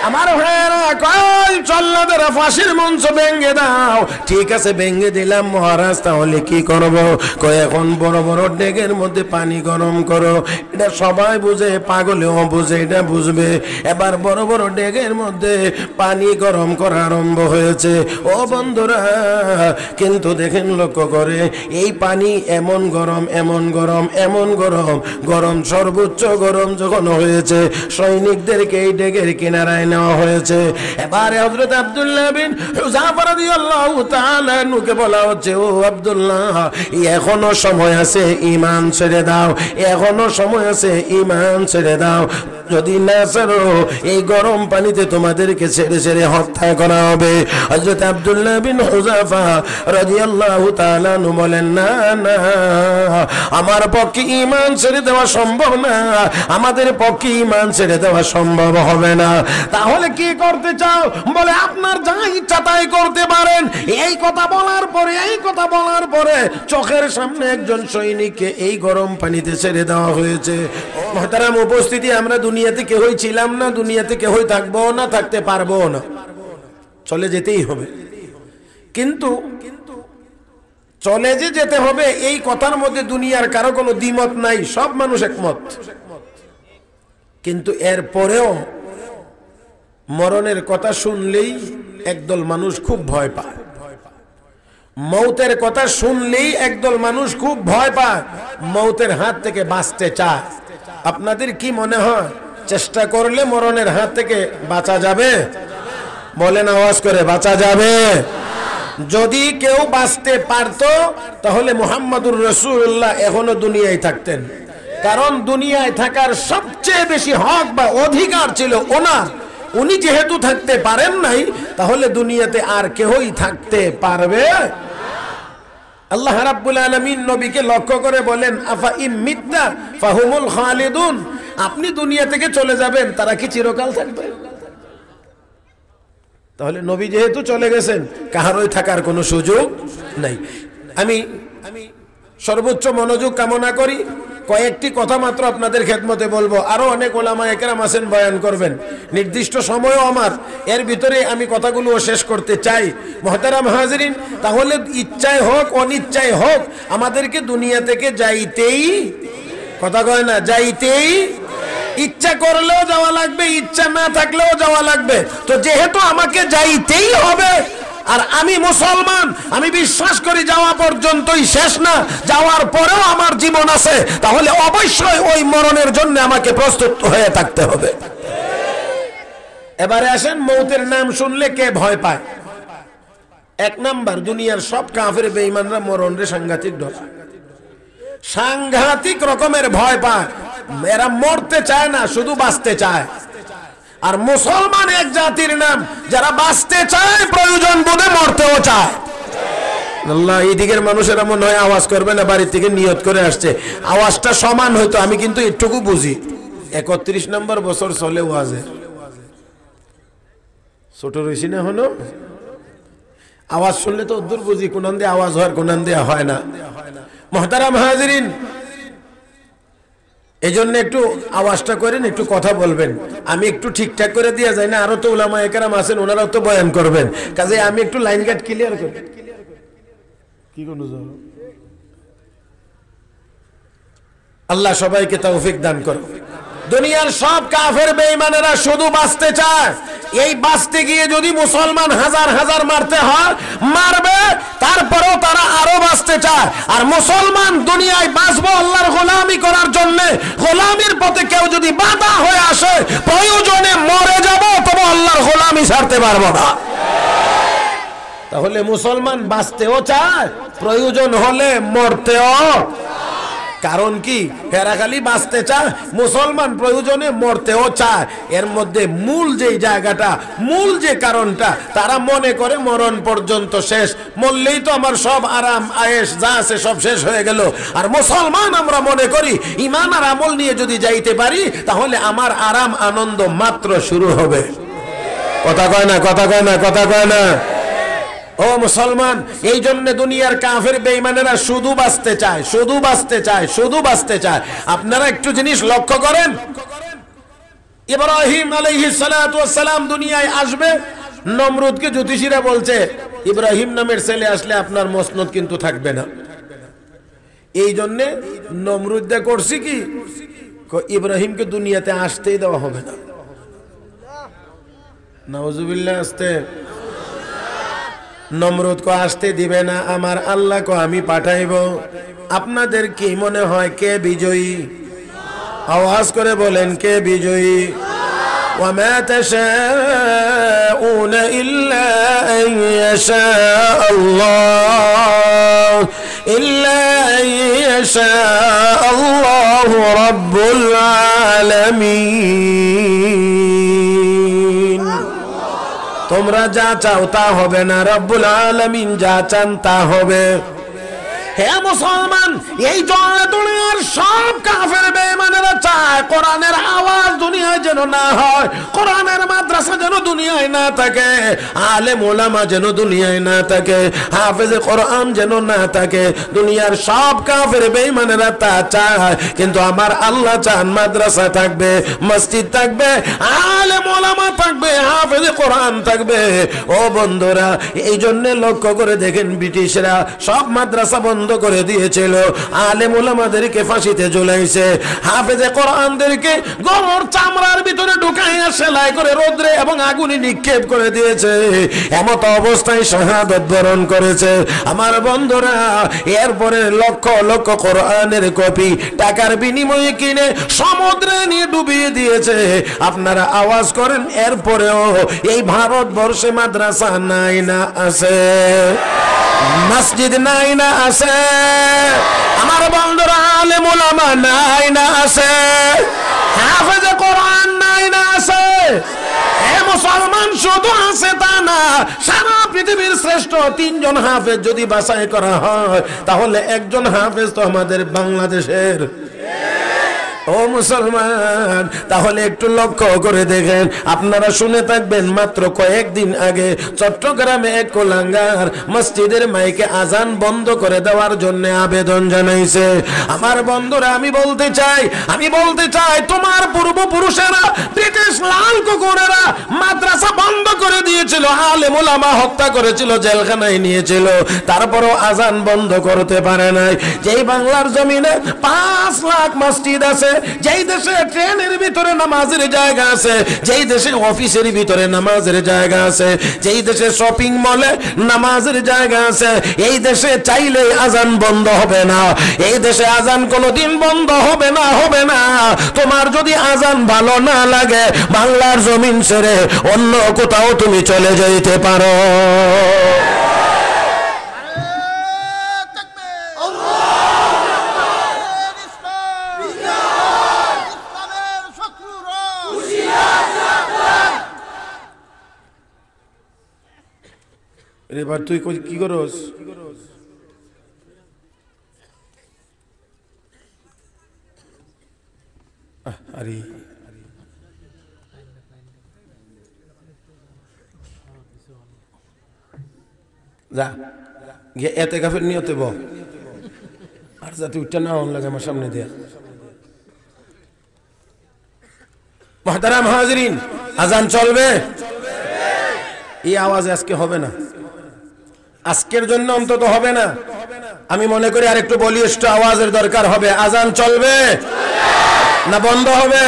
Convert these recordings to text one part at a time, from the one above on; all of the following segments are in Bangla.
আমার ভাইয়েরা কয় চল্লাদের ফাঁসির মঞ্চ ভেঙে দাও। ঠিক আছে ভেঙে দিলাম মহারাজ, তাহলে কি করব? কয় এখন বড় বড় ডেগের মধ্যে পানি গরম করো। এটা সবাই বুঝে, পাগলেও বুঝে, এটা বুঝবে। এবার বড় বড় ডেগের মধ্যে পানি গরম করা আরম্ভ হয়েছে। ও বন্ধুরা, কিন্তু দেখেন লক্ষ্য করে এই পানি এমন গরম, এমন গরম, এমন গরম, গরম সর্বোচ্চ গরম যখন হয়েছে সৈনিকদেরকে এই ডেগের কিনারায় নেওয়া হয়েছে। এবারে হযরত আব্দুল্লাহ বিন হুযাফা রাদিয়াল্লাহু তাআলা নুকে বলা হচ্ছে, ও আব্দুল্লাহ, এখনো সময় আছে, ঈমান ছেড়ে দাও, এখনো সময় আছে, ঈমান ছেড়ে দাও। যদি না ছাড়ো এই গরম পানিতে তোমাদেরকে ছেড়ে ছেড়ে হত্যা করা হবে। হযরত আব্দুল্লাহ বিন হুযাফা রাদিয়াল্লাহু তাআলা বলেন, না না, আমার পক্ষে ঈমান ছেড়ে দেওয়া সম্ভব না, আমাদের পক্ষে ঈমান ছেড়ে দেওয়া সম্ভব হবে না। তাহলে কি করতে চাও? বলে আপনার যা ইচ্ছা তাই করতে পারেন। এই কথা বলার পরে, এই কথা বলার পরে চোখের সামনে একজন সৈনিককে এই গরম পানিতে ছেড়ে দেওয়া হয়েছে। মুহতারাম উপস্থিতি, আমরা দুনিয়াতে কেউই ছিলাম না, দুনিয়াতে কেউই থাকবো না, থাকতে পারবো না, চলে যেতেই হবে। কিন্তু চলে যে যেতে হবে এই কথার মধ্যে দুনিয়ার কারো কোনো দ্বিমত নাই, সব মানুষ একমত। কিন্তু এর পরেও মরণের কথা শুনলেই একদল মানুষ খুব ভয় পায়, মৌতের কথা শুনলেই একদল মানুষ খুব ভয় পায়, মৌতের হাত থেকে বাঁচতে চায়। আপনাদের কি মনে হয় চেষ্টা করলে মরণের হাত থেকে বাঁচা যাবে? বলেন আওয়াজ করে, বাঁচা যাবে? যদি কেউ বাঁচতে পারত তাহলে মুহাম্মদুর রাসূলুল্লাহ এখনো দুনিয়ায় থাকতেন, কারণ দুনিয়ায় থাকার সবচেয়ে বেশি হক বা অধিকার ছিল ওনার। উনি যেহেতু থাকতে পারেন নাই, তাহলে দুনিয়াতে আর কেউই থাকতে পারবে। আল্লাহ রাব্বুল আলামিন নবীকে লক্ষ্য করে বলেন, আফা ইমিত্তা ফাহুমুল খালিদুন, আপনি দুনিয়া থেকে চলে যাবেন, তারা কি চিরকাল থাকবে? তাহলে নবী যেহেতু চলে গেছেন, কাহারই থাকার কোনো সুযোগ নাই। আমি সর্বোচ্চ মনোযোগ কামনা করি, কয়েকটি কথা মাত্র আপনাদের খেদমতে বলবো। আরো অনেক ওলামা একরাম আছেন, বয়ান করবেন, নির্দিষ্ট সময়ও আমার, এর ভিতরে আমি কথাগুলো শেষ করতে চাই। মুহতারাম হাজিরিন, তাহলে ইচ্ছায় হোক অনিচ্ছায় হোক আমাদেরকে দুনিয়া থেকে যাইতেই, কথা কয় না, যাইতেই, ইচ্ছা করলেও যাওয়া লাগবে, ইচ্ছা না থাকলেও যাওয়া লাগবে। তো যেহেতু আমাকে যাইতেই হবে, আর আমি মুসলমান, আমি বিশ্বাস করি যাওয়া পর্যন্তই শেষ না, যাওয়ার পরেও আমার জীবন আছে, তাহলে অবশ্যই ওই মরণের জন্য আমাকে প্রস্তুত হয়ে থাকতে হবে। এবারে আসেন, মৌতের নাম শুনলে কে ভয় পায়? এক নাম্বার, দুনিয়ার সব কাফের বেঈমানরা মরণরে সাংঘাতিক ডর, সাংঘাতিক রকমের ভয় পায়। এরা মরতে চায় না, শুধু বাঁচতে চায়। আর মুসলমান এক জাতির নাম, যারা বাঁচতে চায়, প্রয়োজন বোধে মরতেও চায়। আল্লাহ, এই দিকের মানুষেরা মনে হয় আওয়াজ করবে না, বাড়ি থেকে নিয়ত করে আসছে, আওয়াজটা সমান হয়তো, আমি কিন্তু একটুকু বুঝি। 31 নম্বর বছর চলে ওয়াজে, ছোট রয়েছি না হলো, আওয়াজ শুনলে তো দূর বুঝি, কোনান দিয়ে আওয়াজ হয়, কোনান দিয়ে হয় না। মুহতারাম হাজিরিন, এই জন্য একটু আওয়াজটা করেন, একটু কথা বলবেন। আমি একটু ঠিকঠাক করে দিয়ে যাই না, আরো তো উলামা একরাম আছেন, ওনারাও তো বয়ান করবেন, কাজে আমি একটু লাইন কাট ক্লিয়ার করি। কি কোন আল্লাহ সবাইকে তৌফিক দান করো। দুনিয়ার সব কাফের বেঈমানেরা শুধু বাঁচতে চায়। এই বাঁচতে গিয়ে যদি মুসলমান হাজার হাজার মারতে হয়, মারবে, তারপরেও তারা আরো বাঁচতে চায়। আর মুসলমান দুনিয়ায় বাঁচবো আল্লাহর গোলামি করার জন্য, গোলামির পথে কেউ যদি বাধা হয়ে আসে, প্রয়োজনে মরে যাব, তবে আল্লাহর গোলামি ছাড়তে পারবো না। তাহলে মুসলমান বাঁচতেও চায়, প্রয়োজন হলে মরতেও। কারণ কি? এরা খালি বাঁচতে চায়, মুসলমান প্রয়োজনে মরতেও চায়। এর মধ্যে মূল যে জায়গাটা, মূল যে কারণটা, তারা মনে করে মরণ পর্যন্ত শেষ, মরলেই তো আমার সব আরাম আয়েশ যা আছে সব শেষ হয়ে গেল। আর মুসলমান আমরা মনে করি ঈমান আর আমল নিয়ে যদি যাইতে পারি, তাহলে আমার আরাম আনন্দ মাত্র শুরু হবে। কথা কয় না, কথা কয় না, কথা কয় না। ও মুসলমান, এই জন্য দুনিয়ার কাফের বেঈমানেরা শুধু বাঁচতে চায়, শুধু বাঁচতে চায়, শুধু বাঁচতে চায়। আপনারা একটু জিনিস লক্ষ্য করেন, ইব্রাহিম আলাইহিস সালাতু ওয়াস সালাম দুনিয়ায় আসবে, নমরুদকে জ্যোতিষীরা বলছে ইব্রাহিম নামের ছেলে আসলে আপনার মসনদ কিন্তু থাকবে না। এই জন্যে নমরুদা করছি কি, ইব্রাহিমকে দুনিয়াতে আসতেই দেওয়া হবে না। নাউজুবিল্লাহ। আসতে নমরুদ কো আসতে দিবে না, আমার আল্লাহ কো আমি পাঠাইব। আপনাদের কি মনে হয় কে বিজয়ী? আওয়াজ করে বলেন কে বিজয়ী? وما تشاءون إلا أن يشاء الله رب العالمين। তোমরা যা চাও তা হবে না, রব্বুল আলামিন যা চান তা হবে। হে মুসলমান, এই জন্য দুনিয়ার সব কাফের বেঈমানেরা চায় কোরআনের আওয়াজ দুনিয়ায় যেন না হয়, কোরআনের মাদ্রাসা যেন দুনিয়ায় না থাকে, আলেম ওলামা যেন দুনিয়ায় না থাকে, হাফেজে কোরআন যেন না থাকে। দুনিয়ার সব কাফের বেঈমানেরা তা চায়, কিন্তু আমার আল্লাহ চান মাদ্রাসা থাকবে, মসজিদ থাকবে, আলেম ওলামা থাকবে, হাফেজে কোরআন থাকবে। ও বন্ধুরা, এই জন্য লক্ষ্য করে দেখেন, ব্রিটিশরা সব মাদ্রাসা বন্ধ করে দিয়েছিল, আলেম ওলামাদেরকে ফাঁসিতে ঝুলাইছে, হাফেজে কোরআনদেরকে গরুর চামড়ার ভিতরে ঢুকাইয়া সেলাই করে রোদ্রে এবং আগুনে নিক্ষেপ করে দিয়েছে। এমত অবস্থায় শাহাদাত বরণ করেছে। আমার বন্ধুরা, এরপরে লক্ষ লক্ষ কোরআনের কপি টাকার বিনিময়ে কিনে সমুদ্রে নিয়ে ডুবিয়ে দিয়েছে। আপনারা আওয়াজ করেন, এরপরেও এই ভারতবর্ষে মাদ্রাসা নাই না আছে? মসজিদ নাই না আছে? আমার বন্ধুরা, আলেম ওলামা নাই না আছে? হাফেজে কোরআন নাই না আছে? হে মুসলমান, শুধু আছে তা না, সারা পৃথিবীর শ্রেষ্ঠ 3 জন হাফেজ যদি বাছাই করা হয়, তাহলে একজন হাফেজ তো আমাদের বাংলাদেশের। ও মুসলমান, তাহলে একটু লক্ষ্য করে দেখেন, আপনারা শুনে থাকবেন মাত্র কয়েকদিন আগে চট্টগ্রামে এক কোলাঙ্গার মসজিদের মাইকে আজান বন্ধ করে দেওয়ার জন্য আবেদন জানাইছে। আমার বন্ধুরা, আমি বলতে চাই তোমার পূর্বপুরুষেরা, ব্রিটিশ লাল কুকুরেরা মাদ্রাসা বন্ধ করে দিয়েছিল, আলেম ওলামা হত্যা করেছিল, জেলখানায় নিয়েছিল, তারপরও আজান বন্ধ করতে পারে নাই। যেই বাংলার জমিনে 5 লাখ মসজিদ আছে, যেই দেশে ট্রেনের ভিতরে নামাজের জায়গা আছে, যেই দেশে অফিসের ভিতরে নামাজের জায়গা আছে, যেই দেশে শপিং মলে নামাজের জায়গা আছে, এই দেশে চাইলে আজান বন্ধ হবে না। এই দেশে আজান কোনোদিন বন্ধ হবে না, হবে না। তোমার যদি আজান ভালো না লাগে, বাংলার জমিন ছেড়ে অন্য কোথাও তুমি চলে যেতে পারো। এবার তুই কি করস? আরে যা গিয়ে এতে কাফের নিয়তে বল, আর যাতে উঠটা না হন লাগে আমার সামনে দিয়া। মুহতারাম হাজিরিন, আজান চলবে? এই আওয়াজ আজকে হবে না, আজকের জন্য অন্তত হবে না। আমি মনে করি আর একটু বলিষ্ঠ আওয়াজের দরকার হবে। আজান চলবে না বন্ধ হবে?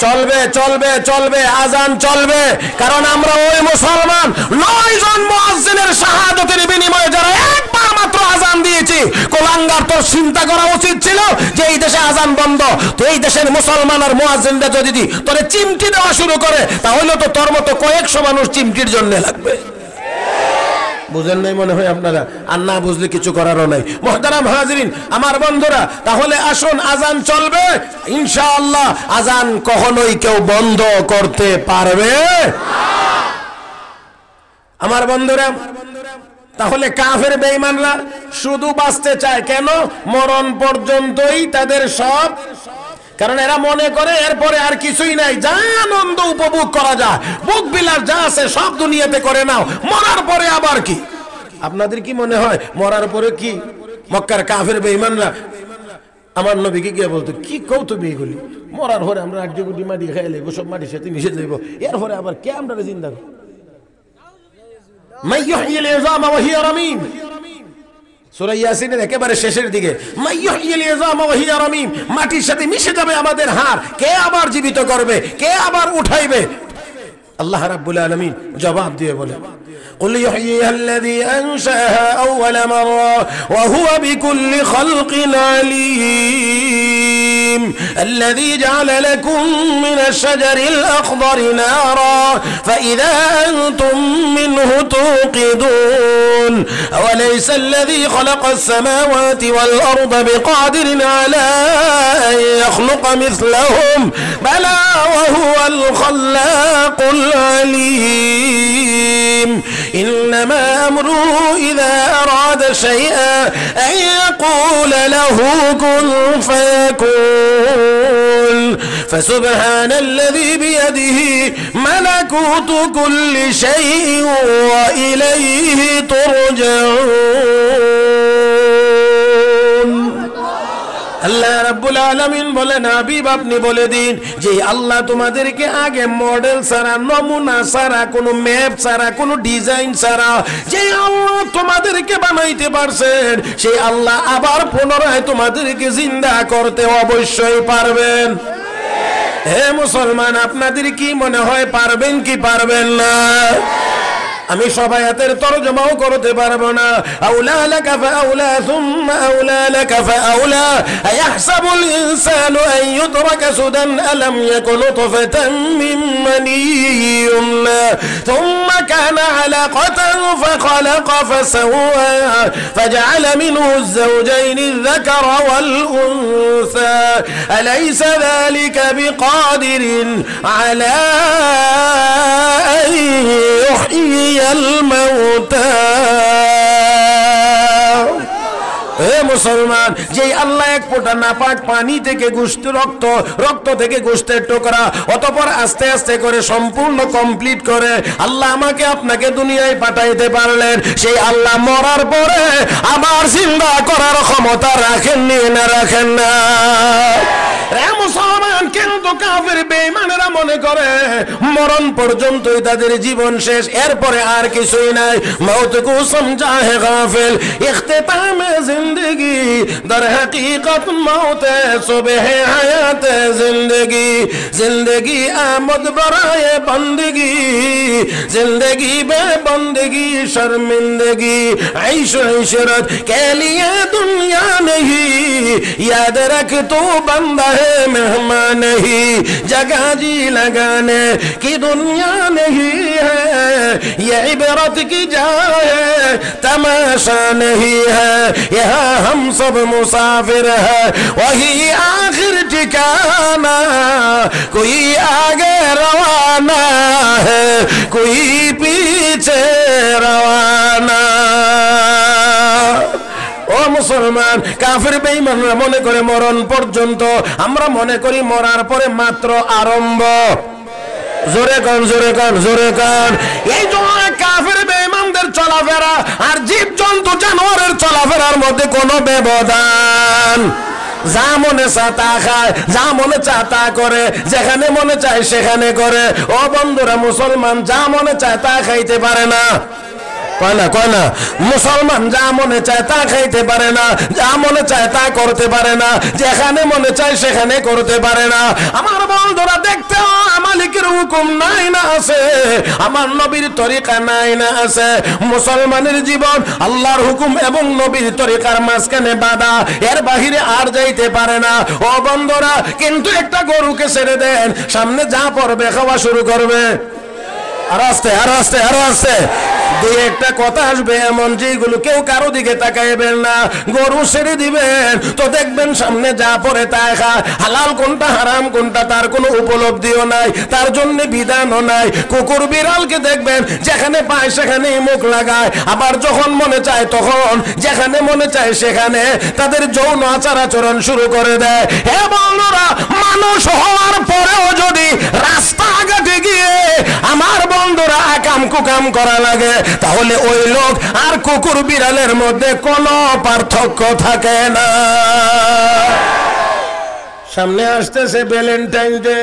চলবে, চলবে, চলবে, আজান চলবে। কারণ আমরা ওই মুসলমান 9 জন মুয়াজ্জিনের শাহাদাতের বিনিময়ে যারা একবার মাত্র আজান দিয়েছি, কোলাঙ্গার তোর চিন্তা করা উচিত ছিল যে এই দেশে আজান বন্ধ, তো এই দেশের মুসলমান আর মুয়াজ্জিনরা যদি তোরে চিমটি দেওয়া শুরু করে, তাহলে তো তোর মতো কয়েকশো মানুষ চিমটির জন্য লাগবে। বুঝেন নাই মনে হয় আপনারা, আর না বুঝলে কিছু করারও নাই। মুহতারাম হাজিরিন, আমার বন্ধুরা, তাহলে আসুন, আজান চলবে ইনশাআল্লাহ। আজান কখনোই কেউ বন্ধ করতে পারবে না। আমার বন্ধুরা, তাহলে কাফের বেঈমানরা শুধু বাঁচতে চায় কেন? মরণ পর্যন্তই তাদের সব, কারণ এরা মনে করে এরপরে আর কিছুই নাই, যা আনন্দ উপভোগ করা যায়, বুক বিলাস যা আছে সব দুনিয়াতে করে নাও, মরার পরে আবার কি? আপনাদের কি মনে হয় মরার পরে কি? মক্কার কাফের বেঈমানরা আমার নবীকে গিয়ে বলতো কি কও তুমি এগুলি মরার পরে আমরা 8 কোটি মাটি খাইলে সব মাটির সাথে মিশে যাইব এরপরে আবার কে আমরা জিন্দা মাই ইউহিল ইযামা ওয়া হিয়া রামীম সূরা ইয়াসিনের একেবারে শেষের দিকে মাই ইউহিল ইযামা ওয়া হিয়া রামীম মাটির সাথে মিশে যাবে আমাদের হাড় কে আবার জীবিত করবে কে আবার উঠাইবে আল্লাহ রাব্বুল আলামিন জবাব দিয়ে বলে قل يحييها الذي أنشأها أول مرة وهو بكل خلق عليم الذي جعل لكم من الشجر الأخضر نارا فإذا أنتم منه توقدون أوليس الذي خلق السماوات والأرض بقادر على أن يخلق مثلهم بلى وهو الخلاق العليم إنما أمره إذا أراد شيئا أن يقول له كن فيكون فسبحان الذي بيده ملكوت كل شيء وإليه ترجعون আল্লাহ রাব্বুল আলামিন বলেন হাবিব আপনি বলে দিন যে আল্লাহ তোমাদেরকে আগে মডেল ছাড়া নমুনা ছাড়া কোনো ম্যাপ ছাড়া কোনো ডিজাইন ছাড়া যে আল্লাহ তোমাদেরকে বানাইতে পারছেন সেই আল্লাহ আবার পুনরায় তোমাদেরকে জিন্দা করতে অবশ্যই পারবেন হে মুসলমান আপনাদের কি মনে হয় পারবেন কি পারবেন না আমি সবাই হাতের তরজমাও করতে পারবো না আউলা লাকা ফাউলা সুম্মা আউলা লাকা ফাউলা আয়াহসাবুল ইনসানু আন ইউতরাকা সুদান আলাম ইয়াকুন তুফাতাম মিন মানিয়্যিন থুম্মা কানা আলাকাতান ফাখালাকা ফাসাওয়া ফাজআলা মিনহু الزوجين الذكر والأنثى أليس ذلك بقادر على أن يحيي الموتى হে মুসলমান যে আল্লাহ এক ফোঁটা নাপাক পানি থেকে গোশত রক্ত থেকে গোশতের টুকরা অতঃপর আস্তে আস্তে করে সম্পূর্ণ কমপ্লিট করে আল্লাহ আমাকে আপনাকে দুনিয়ায় পাঠাইতে পারলেন সেই আল্লাহ মরার পরে আবার জিন্দা করার ক্ষমতা রাখেননি না রাখেন না রে মুসলমান কিন্তু কাফের বেঈমানেরা মনে করে মরণ পর্যন্তই তাদের জীবন শেষ এরপরে আর কিছুই নাই মौत को समझा है गाफिल इख्तिताम जिंदगी दर हकीकत मौत है सुबह हयात जिंदगी जिंदगी आमद बराए बंदगी जिंदगी बे बंदगी शर्मिंदगी ऐश इशरत के लिए दुनिया नहीं याद रख तू बंदा है मेहमान नहीं जगह जी लगाने की दुनिया नहीं है ये इबरत की जगह है तमाशा नहीं है यहाँ हम सब मुसाफिर है वही आखिर ठिकाना कोई आगे रवाना है कोई पीछे रवाना ও মুসলমান কাফের বেঈমানরা মনে করে মরণ পর্যন্ত আমরা মনে করি মরার পরে মাত্র আরম্ভ জোরে কান জোরে কান জোরে কান এই জন্য কাফের বেঈমানদের চলাফেরা আর জীবজন্তু জানোয়ারের চলাফেরার মধ্যে কোনো ব্যবধান যা মনে চায় তা খায় যা মনে চায় তা করে যেখানে মনে চায় সেখানে করে ও বন্ধুরা মুসলমান যা মনে চায় তা খাইতে পারে না কয়না মুসলমান যা মনে চায় তা খাইতে পারে না যা মনে চায় তা করতে পারে না যেখানে মনে চায় সেখানে করতে পারে না আমার বন্ধুরা দেখতে মালিকের হুকুম নাই না আছে আমার নবীর তরিকা নাই না আছে মুসলমানের জীবন আল্লাহর হুকুম এবং নবীর তরিকার মাঝখানে বাধা এর বাহিরে আর যাইতে পারে না ও বন্ধুরা কিন্তু একটা গরুকে ছেড়ে দেন সামনে যা পড়বে খাওয়া শুরু করবে আর আস্তে আর আস্তে আর আস্তে দুই একটা কথা আসবে এমন যেগুলো কেউ কারো দিকে তাকাইবেন না গরু ছেড়ে দিবেন তো দেখবেন সামনে যা পড়ে তাই খায় হালাল কোনটা হারাম কোনটা তার কোনো উপলব্ধিও নাই তার জন্য বিধানও নাই কুকুর বিড়ালকে দেখবেন যেখানে পায় সেখানেই মুখ লাগায় আবার যখন মনে চায় তখন যেখানে মনে চায় সেখানে তাদের যৌন আচার আচরণ শুরু করে দেয় হে বন্ধুরা মানুষ হওয়ার পরেও যদি রাস্তাঘাটে গিয়ে আমার বন্ধুরা আকাম কুকাম করা লাগে তাহলে ওই লোক আর কুকুর বিড়ালের মধ্যে কোনো পার্থক্য থাকে না। সামনে আসতেছে ভ্যালেন্টাইন ডে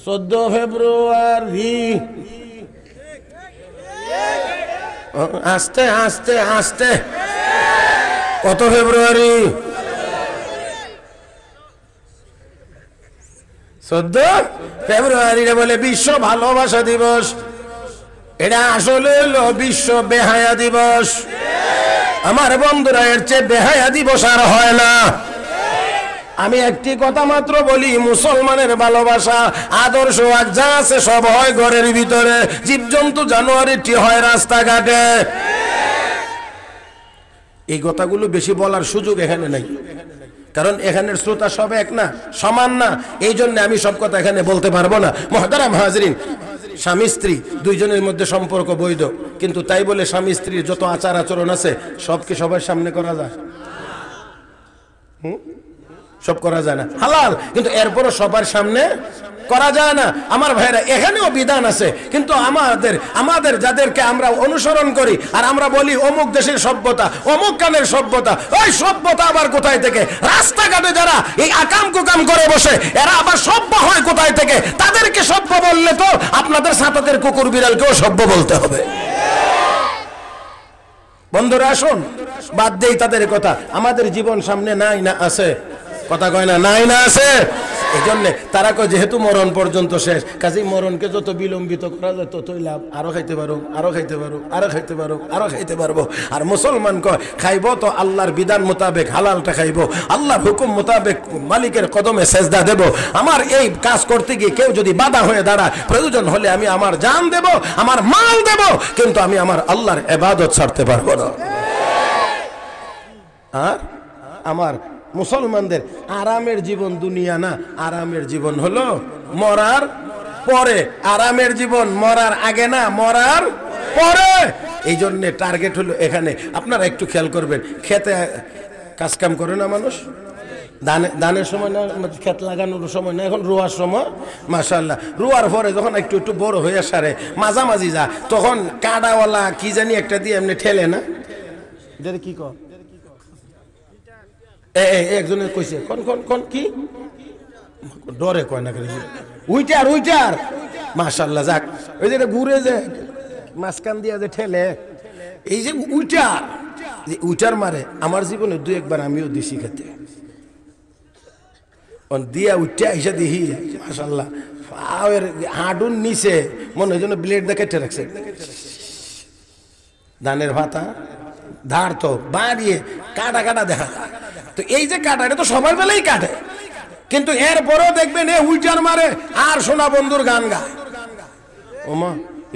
14 ফেব্রুয়ারি। আস্তে আস্তে আস্তে কত ফেব্রুয়ারি? 14 ফেব্রুয়ারি বলে বিশ্ব ভালোবাসা দিবস। এটা আসলে হলো বিশ্ব বেহায়া দিবস। আমার বন্ধুরা, এর চেয়ে বেহায়া দিবস আর হয় না। আমি একটি কথা মাত্র বলি, মুসলমানের ভালোবাসা আদর্শ আর যা আছে সব হয় ঘরের ভিতরে, জীবজন্তু জানোয়ারটি হয় রাস্তাঘাটে। এই কথাগুলো বেশি বলার সুযোগ এখানে নাই, কারণ এখানের শ্রোতা সব এক না, সমান না। এই জন্য আমি সব কথা এখানে বলতে পারবো না। মুহতারাম হাজরিন, স্বামী স্ত্রী দুইজনের মধ্যে সম্পর্ক বৈধ, কিন্তু তাই বলে স্বামী স্ত্রীর যত আচার আচরণ আছে সব কি সবার সামনে করা যায়? সব করা যায় না, হালাল, কিন্তু এরপরও সবার সামনে করা যায় না। আমার ভাইরা, এখানেও বিধান আছে, কিন্তু আমাদের যাদেরকে আমরা অনুসরণ করি আর আমরা বলি অমুক দেশের সভ্যতা, অমুক কানের সভ্যতা, ওই সভ্যতা আবার কোথায় থেকে? রাস্তাঘাটে যারা এই আকাম কুকাম করে বসে, এরা আবার সভ্য হয় কোথায় থেকে? তাদেরকে সভ্য বললে তো আপনাদের সাথের কুকুর বিড়ালকেও সভ্য বলতে হবে। বন্ধুরা আসুন, বাদ দেই তাদের কথা। আমাদের জীবন সামনে নাই না আছে? কথা কয় না, নাই না আছে? এই জন্যে তারা কয় যেহেতু মরণ পর্যন্ত শেষ, কাজেই মরণকে যত বিলম্বিত করা যায় ততই লাভ। আরো খাইতে পারো, আরো খাইতে পারো, আরো খাইতে পারো, আরো খাইতে পারবো। আর মুসলমান কয় খাইব তো আল্লাহর বিধান মোতাবেক হালালটা খাইব, আল্লাহর হুকুম মোতাবেক মালিকের কদমে সেজদা দেব। আমার এই কাজ করতে গিয়ে কেউ যদি বাধা হয়ে দাঁড়ায়, প্রয়োজন হলে আমি আমার জান দেব, আমার মাল দেব, কিন্তু আমি আমার আল্লাহর ইবাদত ছাড়তে পারবো না। আর আমার মুসলমানদের আরামের জীবন দুনিয়া না, আরামের জীবন হলো মরার পরে। আরামের জীবন মরার আগে না, মরার পরে। এই জন্য টার্গেট হলো এখানে। আপনারা একটু খেয়াল করবেন, খেতে কাজকাম করে না মানুষ, ধানের সময় না, ক্ষেত লাগানোর সময় না, এখন রোয়ার সময়। মাশাআল্লাহ, রোয়ার পরে যখন একটু একটু বড় হয়ে সারে, মাঝামাঝি যা, তখন কাঁটাওয়ালা কি জানি একটা দিয়ে এমনি ঠেলে না, এটা কি কর? একজনের কইছে কোন কোন কোন কি ডরে কয় না, উইটার উইটার। মাশাআল্লাহ, যাক, ওই যে ঘুরে যে মাঝখান দিয়া যে ঠেলে, এই যে উইটার, যে উইটার মারে। আমার জীবনে দুই একবার আমিও দিছি খেতে, দিয়া উইটা হিসা দিহি, মাশাআল্লাহ, হাঁটুর নিচে মনে হয় যেন ব্লেড দিয়ে কেটে রাখছে। ধানের ভাতা ধার তো বাড়িয়ে কাটা কাটা দেখা। তো এই যে কাটা, এটা তো সবার বেলায় কাটে, কিন্তু এরপরেও দেখবেন এ উইটার মারে আর সোনা বন্ধুর গান গায়। ওমা,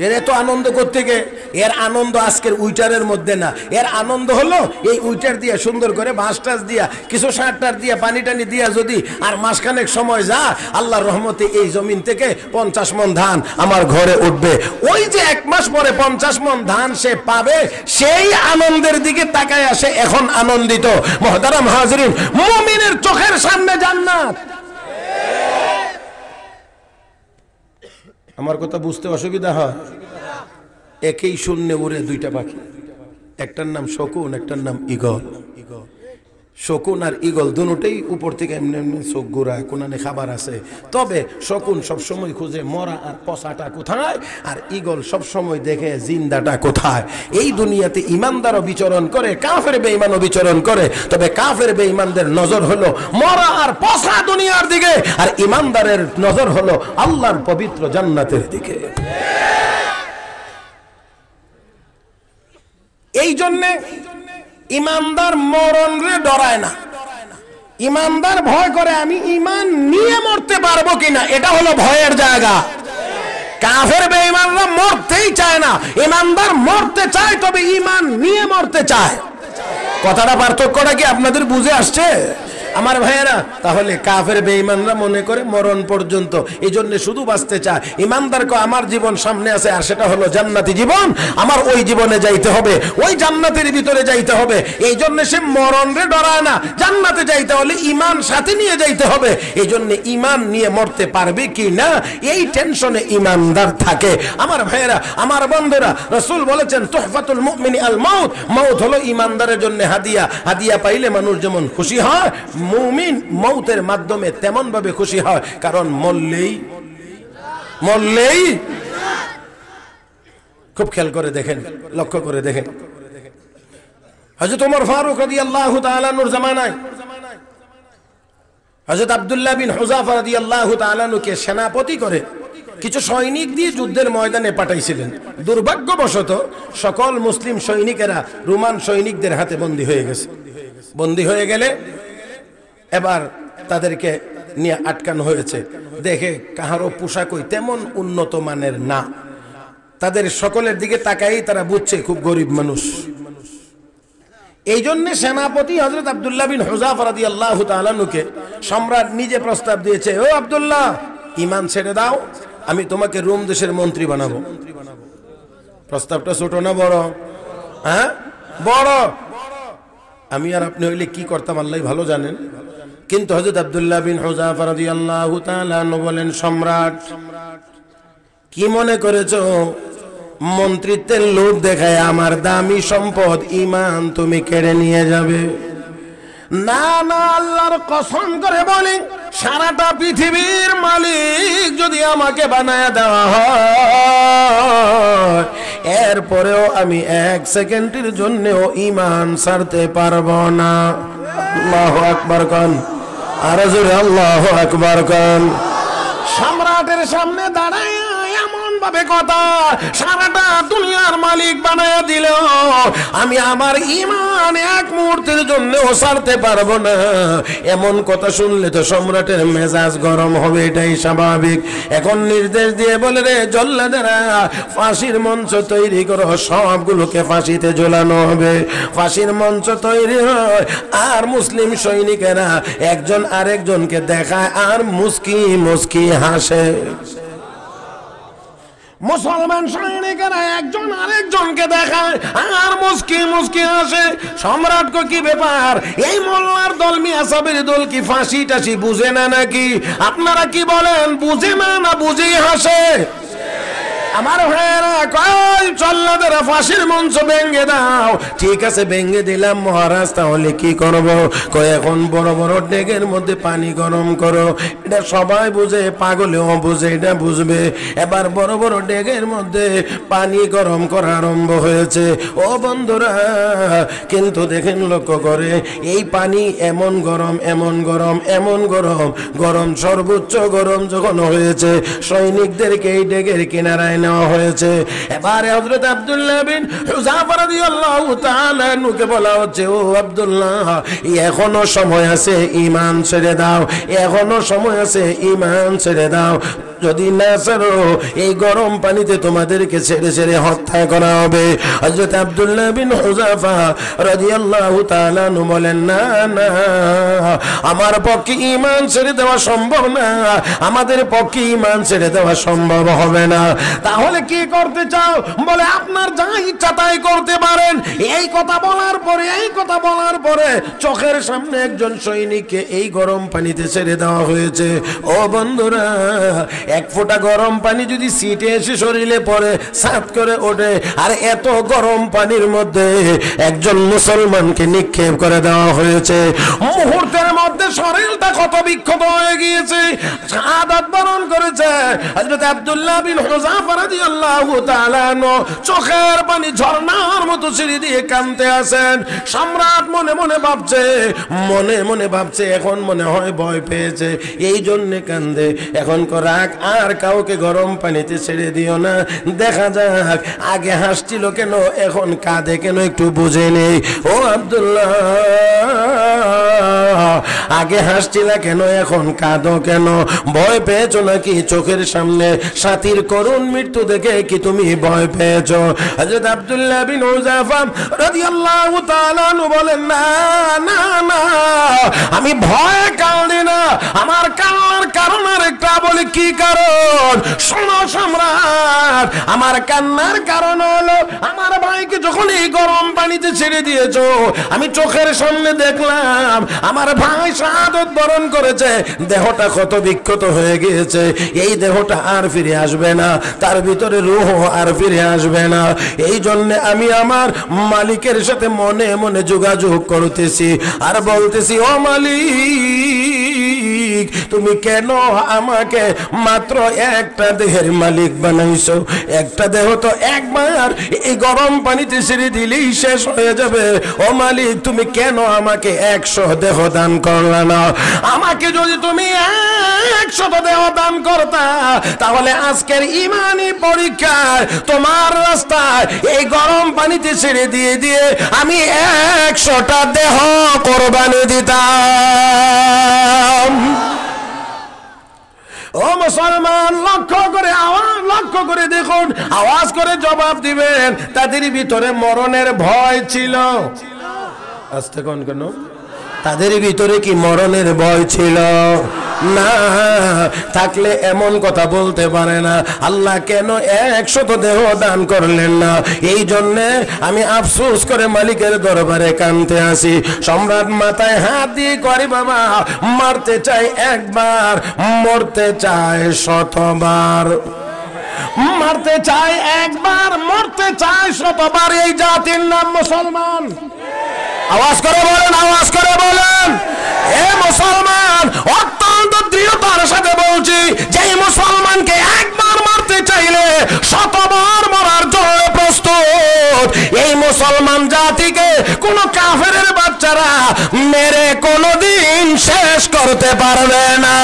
এর এত আনন্দ করতে গিয়ে, এর আনন্দ আজকের উইটারের মধ্যে না। এর আনন্দ হলো এই উইটার দিয়ে সুন্দর করে বাঁশ টাস দিয়া, কিছু সার টার দিয়া, পানি টানি দিয়া যদি আর মাসখানেক সময় যা, আল্লাহর রহমতে এই জমিন থেকে 50 মণ ধান আমার ঘরে উঠবে। ওই যে 1 মাস পরে 50 মণ ধান সে পাবে, সেই আনন্দের দিকে তাকায় আসে এখন আনন্দিত। মুহতারাম হাজিরিন, মুমিনের চোখের সামনে জান্নাত। আমার কথা বুঝতে অসুবিধা হয়? একই শূন্যে উড়ে দুইটা পাখি, একটার নাম শকুন, একটার নাম ঈগল। শকুন আর ঈগল দুটোই উপর থেকে এমনি এমনি চোখ ঘুরায়, কোনানে খাবার আছে। তবে শকুন সবসময় খুঁজে মরা আর পচাটা কোথায়, আর ঈগল সবসময় দেখে জিন্দাটা কোথায়। এই দুনিয়াতে ইমানদারও বিচরণ করে, কাফের বেঈমানও বিচরণ করে, তবে কাফের বেঈমানদের নজর হলো মরা আর পচা দুনিয়ার দিকে, আর ইমানদারের নজর হলো আল্লাহর পবিত্র জান্নাতের দিকে। এই জন্যে ইমানদার মরণ রে ডরায় না। ইমানদার ভয় করে আমি ইমান নিয়ে মরতে পারবো কিনা, এটা হলো ভয়ের জায়গা। কাফের বেঈমানরা মরতেই চায় না, ইমানদার মরতে চায়, তবে ইমান নিয়ে মরতে চায়। কথাটা পার্থক্যটা কি আপনাদের বুঝে আসছে আমার ভাইয়েরা? তাহলে কাফের বেঈমানরা মনে করে মরণ পর্যন্ত, এই জন্য শুধু বাঁচতে চায়। ইমানদারকে আমার জীবন সামনে আছে, আর সেটা হলো জান্নাতি জীবন। আমার ওই জীবনে যাইতে হবে, ওই জান্নাতের ভিতরে যাইতে হবে। এই জন্য সে মরণ রে ডরায় না। জান্নাতে যাইতে হলে ইমান সাথে নিয়ে যাইতে হবে। এই জন্য ইমান নিয়ে মরতে পারবে কি না, এই টেনশনে ইমানদার থাকে। আমার ভাইয়েরা, আমার বন্ধুরা, রাসূল বলেছেন তুহফাতুল মুমিনি আল মাউত। মাউত হলো ইমানদারের জন্য হাদিয়া। হাদিয়া পাইলে মানুষ যেমন খুশি হয়, মুমিন মৌতের মাধ্যমে তেমন ভাবে খুশি হয়, কারণ মরলেই খুব খেয়াল করে দেখেন, লক্ষ্য করে দেখেন, হযরত ওমর ফারুক রাদিয়াল্লাহু তাআলা আনহুর জামানায় হযরত আব্দুল্লাহ বিন হুযাফা রাদিয়াল্লাহু তাআলা আনহুকে সেনাপতি করে কিছু সৈনিক দিয়ে যুদ্ধের ময়দানে পাঠাইছিলেন। দুর্ভাগ্যবশত সকল মুসলিম সৈনিকেরা রোমান সৈনিকদের হাতে বন্দী হয়ে গেছে। বন্দী হয়ে গেলে এবার তাদেরকে নিয়ে আটকানো হয়েছে। দেখে কাহারও পোশাকই তেমন উন্নত মানের না, তাদের সকলের দিকে তাকাই তারা বুঝছে খুব গরিব মানুষ। এই জন্য সেনাপতি হযরত আব্দুল্লাহ বিন হুযাফা রাদিয়াল্লাহু তাআলা আনহুকে সম্রাট নিজে প্রস্তাব দিয়েছে, ও আব্দুল্লাহ, ঈমান ছেড়ে দাও, আমি তোমাকে রোম দেশের মন্ত্রী বানাবো। প্রস্তাবটা ছোট না বড়? হ্যাঁ, বড়। আমি আর আপনি হইলে কি করতাম আল্লাহ ভালো জানেন। কিন্তু হযরত আব্দুল্লাহ বিন হুযাফা রাদিয়াল্লাহু তাআলা আনহু বলেন, সম্রাট, কি মনে করেছো মন্ত্রিত্বের লোভ দেখায় আমার দামি সম্পদ ঈমান তুমি কেড়ে নিয়ে যাবে? না না, আল্লাহর কসম করে বলি, সারাটা পৃথিবীর মালিক যদি আমাকে বানায় দেওয়া হয়, এরপরেও আমি এক সেকেন্ডের জন্যও ঈমান ছাড়তে পারবো না। আল্লাহু আকবার কোন, আর জোরে আল্লাহু আকবার কোন। সম্রাটের সামনে দাঁড়ায় এমন ভাবে কথা, সারাটা দুনিয়ার মালিক বানায় দিল, আমি আমার ঈমান এক মুহূর্তের জন্য ছাড়তে পারবো না। এমন কথা শুনলে তো সম্রাটের মেজাজ গরম হবে, এটাই স্বাভাবিক। এখন নির্দেশ দিয়ে বলে, রে জল্লাদেরা, ফাঁসির মঞ্চ তৈরি করো, সবগুলোকে ফাঁসিতে ঝোলানো হবে। ফাঁসির মঞ্চ তৈরি হয়, আর মুসলিম সৈনিকেরা একজন আরেকজনকে দেখায় আর মুস্কি মুস্কি হাসে। মুসলমান সৈনিকেরা একজন আরেকজনকে দেখায় আর মুস্কি মুস্কি হাসে। সম্রাট কো কি ব্যাপার, এই মোল্লার দল মিয়া সাহেবের দল কি ফাঁসি টাসি বুঝে না নাকি? আপনারা কি বলেন, বুঝে না বুঝেই হাসে? আমার ভাইয়েরা কয়, জল্লাদেরা ফাঁসির মঞ্চ ভেঙে দাও। ঠিক আছে, ভেঙে দিলাম মহারাজ, তাহলে কি করব? কয়, এখন বড় বড় ডেগের মধ্যে পানি গরম করো। এটা সবাই বুঝে, পাগলেও বুঝে, এটা বুঝবে। এবার বড় বড় ডেগের মধ্যে পানি গরম করা আরম্ভ হয়েছে। ও বন্ধুরা, কিন্তু দেখেন, লক্ষ্য করে, এই পানি এমন গরম, এমন গরম, এমন গরম, গরম সর্বোচ্চ গরম যখন হয়েছে, সৈনিকদেরকে এই ডেগের কিনারায় নেওয়া হয়েছে। এবারে হযরত আব্দুল্লাহ বিন হুযাফা রাদিয়াল্লাহু তাআলা আনহুকে বলা হচ্ছে, ও আব্দুল্লাহ, এখনো সময় আছে, ঈমান ছেড়ে দাও, এখনো সময় আছে, ঈমান ছেড়ে দাও। যদি না ছাড়ো, এই গরম পানিতে তোমাদেরকে ছেড়ে ছেড়ে হত্যা করা হবে। হযরত আব্দুল্লাহ বিন হুযাফা রাদিয়াল্লাহু তাআলা আনহু বলেন, না না, আমার পক্ষে ঈমান ছেড়ে দেওয়া সম্ভব না, আমাদের পক্ষে ঈমান ছেড়ে দেওয়া সম্ভব হবে না। তাহলে কি করতে চাও? বলে, আপনার যা ইচ্ছা তাই করতে পারেন। এই কথা বলার পরে চোখের সামনে একজন সৈনিককে এই গরম পানিতে ছেড়ে দেওয়া হয়েছে। ও বন্ধুরা, এক ফোঁটা গরম পানি যদি সিটে এসে শরীরে পড়ে, সাত করে ওঠে, আর এত গরম পানির মধ্যে একজন মুসলমানকে নিক্ষেপ করে দেওয়া হয়েছে। মুহূর্তের মধ্যে শরীরটা ক্ষত বিক্ষত হয়ে গিয়েছে, শাহাদাত বরণ করেছে। হযরত আব্দুল্লাহ বিন হুযাফা রাদিয়াল্লাহু তাআলা আনহু চোখের পানি ঝর্ণার মতো ছিঁড়ে দিয়ে কাঁদতে আছেন। সম্রাট মনে মনে ভাবছে, এখন মনে হয় ভয় পেয়েছে, এই জন্য কান্দে। এখন রাগ, আর কাউকে গরম পানিতে ছেড়ে দিও না, দেখা যাক আগে হাসছিল কেন, এখন কাঁদে কেন, একটু বুঝে নেই। ও আব্দুল্লাহ, আগে হাসছিল কেন, এখন কাঁদো কেন? ভয় পেয়েছো নাকি? চোখের সামনে সাথীর করুণ মৃত্যু দেখে কি তুমি ভয় পেয়েছো? হযরত আব্দুল্লাহ বিন হুযাফা রাদিয়াল্লাহু তাআলা আনহু বলেন, না না না, আমি ভয় কাঁদি না, আমার কান্নার কারণ আরেকটা। বলে, কি কারণ? শোনো সম্রাট, আমার আমার কান্নার কারণ হলো আমার ভাইকে যখন এই গরম পানিতে ছেড়ে দিয়েছো, আমি চোখের সামনে দেখলাম আমার ভাই শাহাদত বরণ করেছে, দেহটা ক্ষত বিক্ষত হয়ে গিয়েছে, এই দেহটা আর ফিরে আসবে না, তার ভিতরে রূহ আর ফিরে আসবে না। এই জন্য আমি আমার মালিকের সাথে মনে মনে যোগাযোগ করতেছি আর বলতেছি, ও মালিক, তুমি কেন আমাকে মাত্র একটা দেহের মালিক বানাইছো? একটা দেহ তো একবার এই গরম পানিতে ছেড়ে দিলেই শেষ হয়ে যাবে। ও মালিক, তুমি কেন আমাকে 100 দেহ দান করলা না? আমাকে যদি তুমি 100 দেহ দান করতা, তাহলে আজকের ইমানি পরীক্ষায় তোমার রাস্তায় এই গরম পানিতে ছেড়ে দিয়ে দিয়ে আমি 100টা দেহ কোরবানি দিতাম। ও মুসলমান, লক্ষ্য করে দেখুন, আওয়াজ করে জবাব দিবেন, তাদের ভিতরে মরণের ভয় ছিল? আস্তে কোন কেন? তাদের ভিতরে কি মরণের ভয় ছিল? না, থাকলে এমন কথা বলতে পারে না, আল্লাহ কেন 100 দেহ দান করলেন না? এই জন্যে আমি আফসোস করে মালিকের দরবারে কাঁদতে আসি। সম্রাট মাথায় হাত দিয়ে করে, বাবা, মারতে চাই একবার, মরতে চায় 100বার। মারতে চাই একবার, মরতে চায় 100বার। এই জাতির নাম মুসলমান। আওয়াজ করে বলেন, আওয়াজ করে বলেন। এ মুসলমান, অত্যন্ত দৃঢ়তার সাথে বলছি, যে মুসলমানকে একবার মারতে চাইলে 100বার মরার জন্য প্রস্তুত। এই মুসলমান জাতিকে কোন কাফেরের বাচ্চারা মেরে কোনদিন শেষ করতে পারবে না।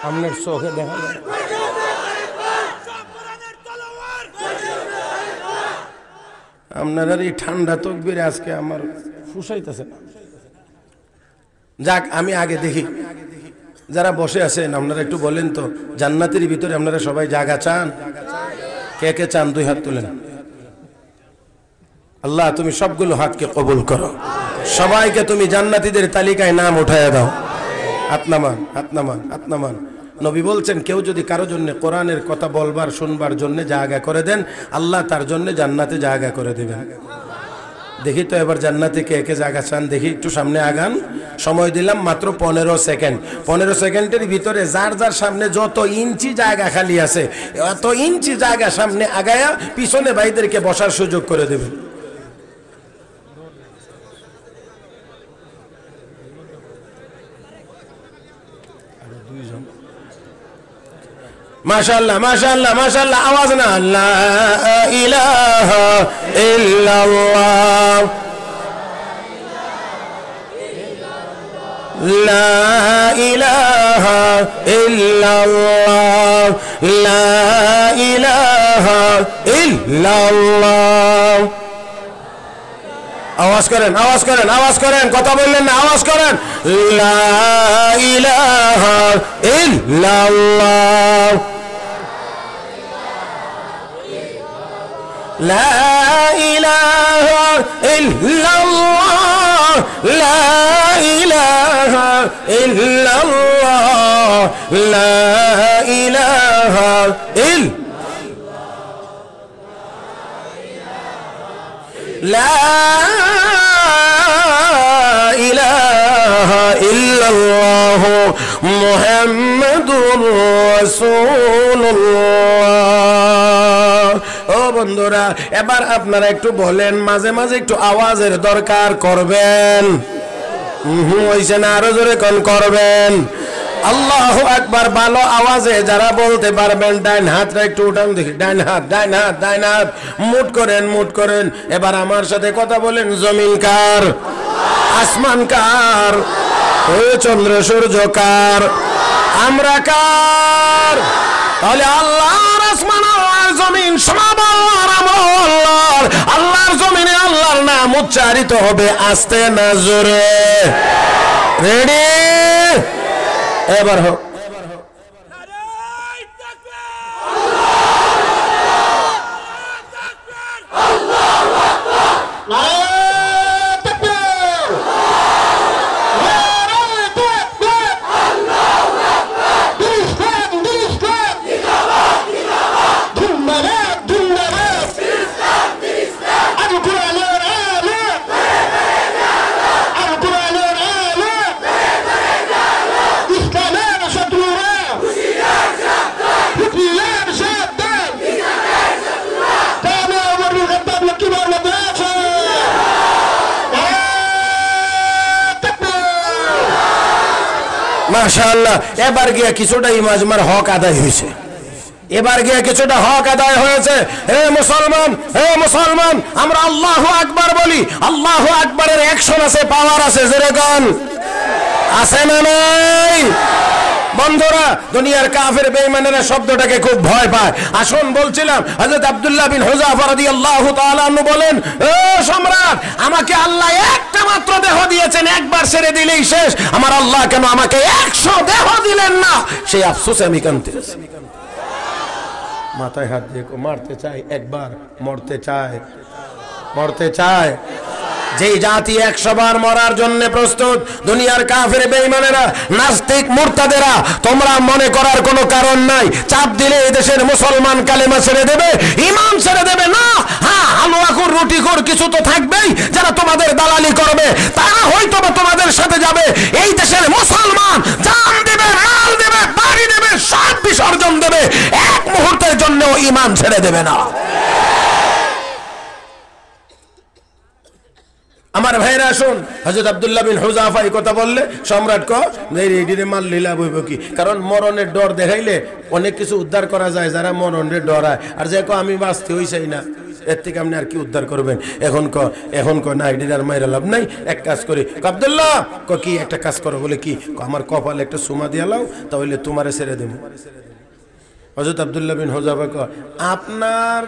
আপনার চোখে দেখা যায়, আপনার এই ঠান্ডা তকবীর আজকে আমার ফুসাইতেছে না। যাক, আমি আগে দেখি যারা বসে আছেন, আপনারা একটু বলেন তো, জান্নাতের ভিতরে আপনারা সবাই জায়গা চান? কে কে চান? 2 হাত তুলেন। আল্লাহ, তুমি সবগুলো হাতকে কবুল করো, সবাইকে তুমি জান্নাতীদের তালিকায় নাম উঠাইয়া দাও। হাত নামান, হাত নামান, হাত নামান। নবী বলছেন, কেউ যদি কারো জন্য কোরআনের কথা বলবার শুনবার জন্য জায়গা করে দেন, আল্লাহ তার জন্য জান্নাতে জায়গা করে দেবেন। দেখি তো এবার জান্নাতে কে কে জায়গা চান, দেখি একটু সামনে আগান। সময় দিলাম মাত্র 15 সেকেন্ড। 15 সেকেন্ডের ভিতরে যার যার সামনে যত ইঞ্চি জায়গা খালি আছে, এত ইঞ্চি জায়গা সামনে আগায়া পিছনে ভাইদেরকে বসার সুযোগ করে দেবেন। মাশাআল্লাহ, মাশাআল্লাহ, মাশাআল্লাহ। আওয়াজ না, লা ইলাহা ইল্লাল্লাহ, লা ইলাহা ইল্লাল্লাহ, লা ইলাহা ইল্লাল্লাহ। আওয়াজ করেন, আওয়াজ করেন, আওয়াজ করেন, কথা বললেন না, আওয়াজ করেন। লা ইলাহা ইল্লাল্লাহ, লা ইলাহা ইল্লাল্লাহ, লা ইলাহা ইল্লাল্লাহ, লা ইলাহা লা ইলাহা ইল্লাল্লাহ মুহাম্মাদুর রাসূলুল্লাহ। ও বন্ধুরা, এবার আপনারা একটু বলেন, মাঝে মাঝে একটু আওয়াজের দরকার করবেন। হইছে না? আরো জোরে কোন করবেন? আল্লাহু আকবার। ভালো আওয়াজে যারা বলতে পারবেন, ডাইন হাতটা একটু উঠান দেখি। ডাইন হাত, ডাইন হাত, ডাইন হাত। মুট করেন, মুট করেন। এবার আমার সাথে কথা বলেন, জমিন কার? আসমান কার? চন্দ্র সূর্য কার? আমরা কার? তাহলে আল্লাহর আসমান, আল্লাহর জমিন সব আল্লাহর, আমল আল্লাহর। আল্লাহর জমিনে আল্লাহর নাম উচ্চারিত হবে আস্তে না জোরে? রেডি? এবার হোক। মাশাআল্লাহ। এবার গিয়া কিছুটা ইমাজমার হক আদায় হয়েছে, এবার গিয়ে কিছুটা হক আদায় হয়েছে। হে মুসলমান, হে মুসলমান, আমরা আল্লাহু আকবার বলি, আল্লাহু আকবারের অ্যাকশন আছে, পাওয়ার আছে, যেরকম আছে না নাই? বন্ধুরা, দুনিয়ার কাফের বেঈমানেরা শব্দটাকে খুব ভয় পায়। আসুন, বলছিলাম হযরত আব্দুল্লাহ বিন হুযাফা রাদিয়াল্লাহু তাআলা আনহু বলেন, ও সম্রাট, আমাকে আল্লাহ একটা মাত্র দেহ দিয়েছেন, একবার ছেড়ে দিলেই শেষ। আমার আল্লাহ কেন আমাকে 100 দেহ দিলেন না? সেই আফসোসে আমি কাঁদতেছি। মাথায় হাত দিয়ে মারতে চাই, একবার মরতে চায়, মরতে চায়। যেই জাতি 100 বার মরার জন্য প্রস্তুত, দুনিয়ার কাফের বেঈমানেরা, নাস্তিক মুরতাদেরা, তোমরা মনে করার কোনো কারণ নাই চাপ দিলে এই দেশের মুসলমান কালেমা ছেড়ে দেবে, ঈমান ছেড়ে দেবে না। হ্যাঁ, হালুয়াখোর, রুটিখোর কিছু তো থাকবেই যারা তোমাদের দালালি করবে, তারা হয়তো তোমাদের সাথে যাবে। এই দেশের মুসলমান জান দেবে, মাল দেবে, বাড়ি দেবে, সব বিসর্জন দেবে, এক মুহূর্তের জন্য ঈমান ছেড়ে দেবে না। আমার ভাইরা আসুন, হযরত আব্দুল্লাহ বিন হুযাফা এই কথা বললে সম্রাট রেডিরে মাল লীলা বইব কি? কারণ মরণের ডর দেখাইলে অনেক কিছু উদ্ধার করা যায়, যারা মরণের ডরায়। আর যে আমি বাঁচতে হই চাই না, এর থেকে আপনি আর কি উদ্ধার করবেন? এখন না, এডির আর মাইরা লাভ নাই। এক কাজ করি, আব্দুল্লাহ কি একটা কাজ করো? বলে কি? আমার কপালে একটা সুমা দিয়া লাও, তাহলে তোমারে ছেড়ে দেবো। হযরত আব্দুল্লাহ বিন হুযাফা আপনার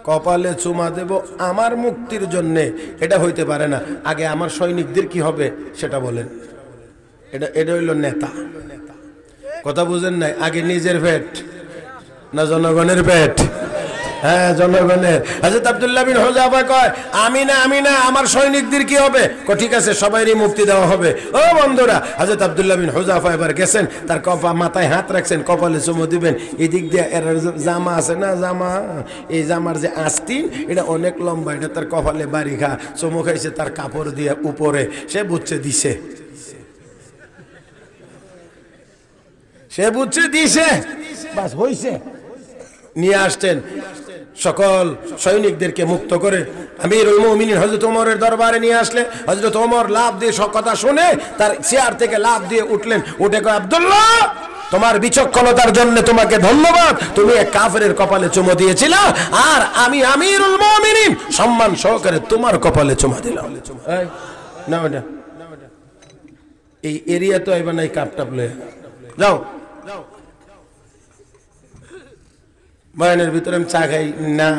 কপালে চুমা দেব আমার মুক্তির জন্য, এটা হইতে পারে না। আগে আমার সৈনিকদের কি হবে সেটা বলেন। এটা হইল নেতা, কথা বুঝেন নাই? আগে নিজের পেট না জনগণের পেট? হ্যাঁ, জনগণের। হযরত আব্দুল্লাহ বিন হুযাফা কয়, আমি না, আমার সৈনিকদের কি হবে? ঠিক আছে, সবাইরই মুক্তি দেওয়া হবে। ও বন্ধুরা, হযরত আব্দুল্লাহ বিন হুযাফা এবার গেছেন, তার মাথায় হাত রাখছেন, কপালে চুমু দিবেন। এদিক দিয়ে এর জামা আছে না, জামা, এই জামার যে আস্তিন, এটা অনেক লম্বা, এটা তার কপালে বাড়ি খা, চুমু খাইছে তার কাপড় দিয়ে উপরে, সে বুঝছে দিছে, সে বুঝছে দিছে, বাস হইছে। নিয়ে আসতেন সকল সৈনিকদেরকে মুক্ত করে আমিরুল মুমিনিন হযরত ওমরের দরবারে নিয়ে আসলে হযরত ওমর লাভ দিয়ে সব কথা শুনে তার চেয়ার থেকে লাভ দিয়ে উঠলেন। উঠে কয়, আব্দুল্লাহ, তোমার বিচক্ষণতার জন্য তোমাকে ধন্যবাদ। তুমি এক কাফেরের কপালে চুমু দিয়েছিলে, আর আমি আমিরুল মুমিনিন সম্মান সহকারে তোমার কপালে চুমা দিলাম। না, ওটা এই এরিয়া তো আইবা নাই, কাপটাপ লয়ে যাও। বয়ানের ভিতরে আমি চা খাই না,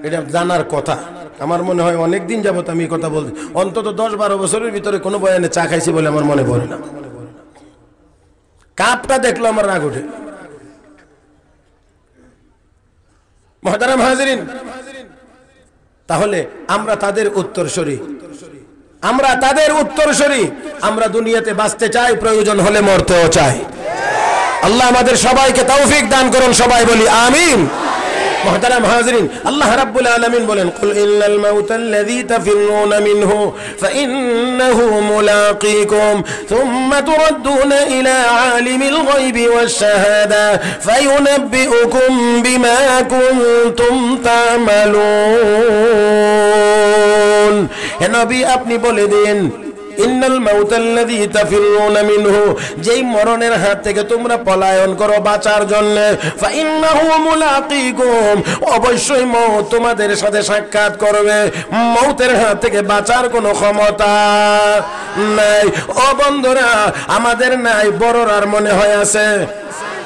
এটা জানার কথা। আমার মনে হয় অনেকদিন যাবত আমি কথা বলছি, অন্তত 10-12 বছরের ভিতরে কোনো বয়ানে চা খাইছি বলে আমার মনে পড়ে না। কাপটা দেখলো আমার রাগ ওঠে। মুহতারাম হাজিরিন, তাহলে আমরা তাদের উত্তরসূরি, আমরা দুনিয়াতে বাঁচতে চাই, প্রয়োজন হলে মরতেও চাই। আল্লাহ আমাদের সবাইকে তৌফিক দান করুন, সবাই বলি আমিন। মুহতারাম হাজিরিন, আল্লাহ রাব্বুল আলামিন বলেন, কুল ইন্নাল মাউতাল্লাযী তাফিররুনা মিনহু ফাইন্নাহু মুলাকীকুম সুম্মা তুরাদ্দুনা ইলা আলিমিল গায়বি ওয়াশ শাহাদা ফায়ুনাব্বিউকুম বিমা কুনতুম তা'মালুন। হে নবী, আপনি বলে দিন, ইন্নাল মাউতাল্লাযী তাফিররুনা মিনহু, যেই মরণের হাত থেকে তোমরা পলায়ন করো বাঁচার জন্য, ফাইন্নাহু মুলাকীকুম, অবশ্যই মওত তোমাদের সাথে সাক্ষাৎ করবে। মওতের হাত থেকে বাঁচার কোনো ক্ষমতা নাই। ও বন্ধুরা, আমাদের নাই, বড়রার মনে হয় আছে,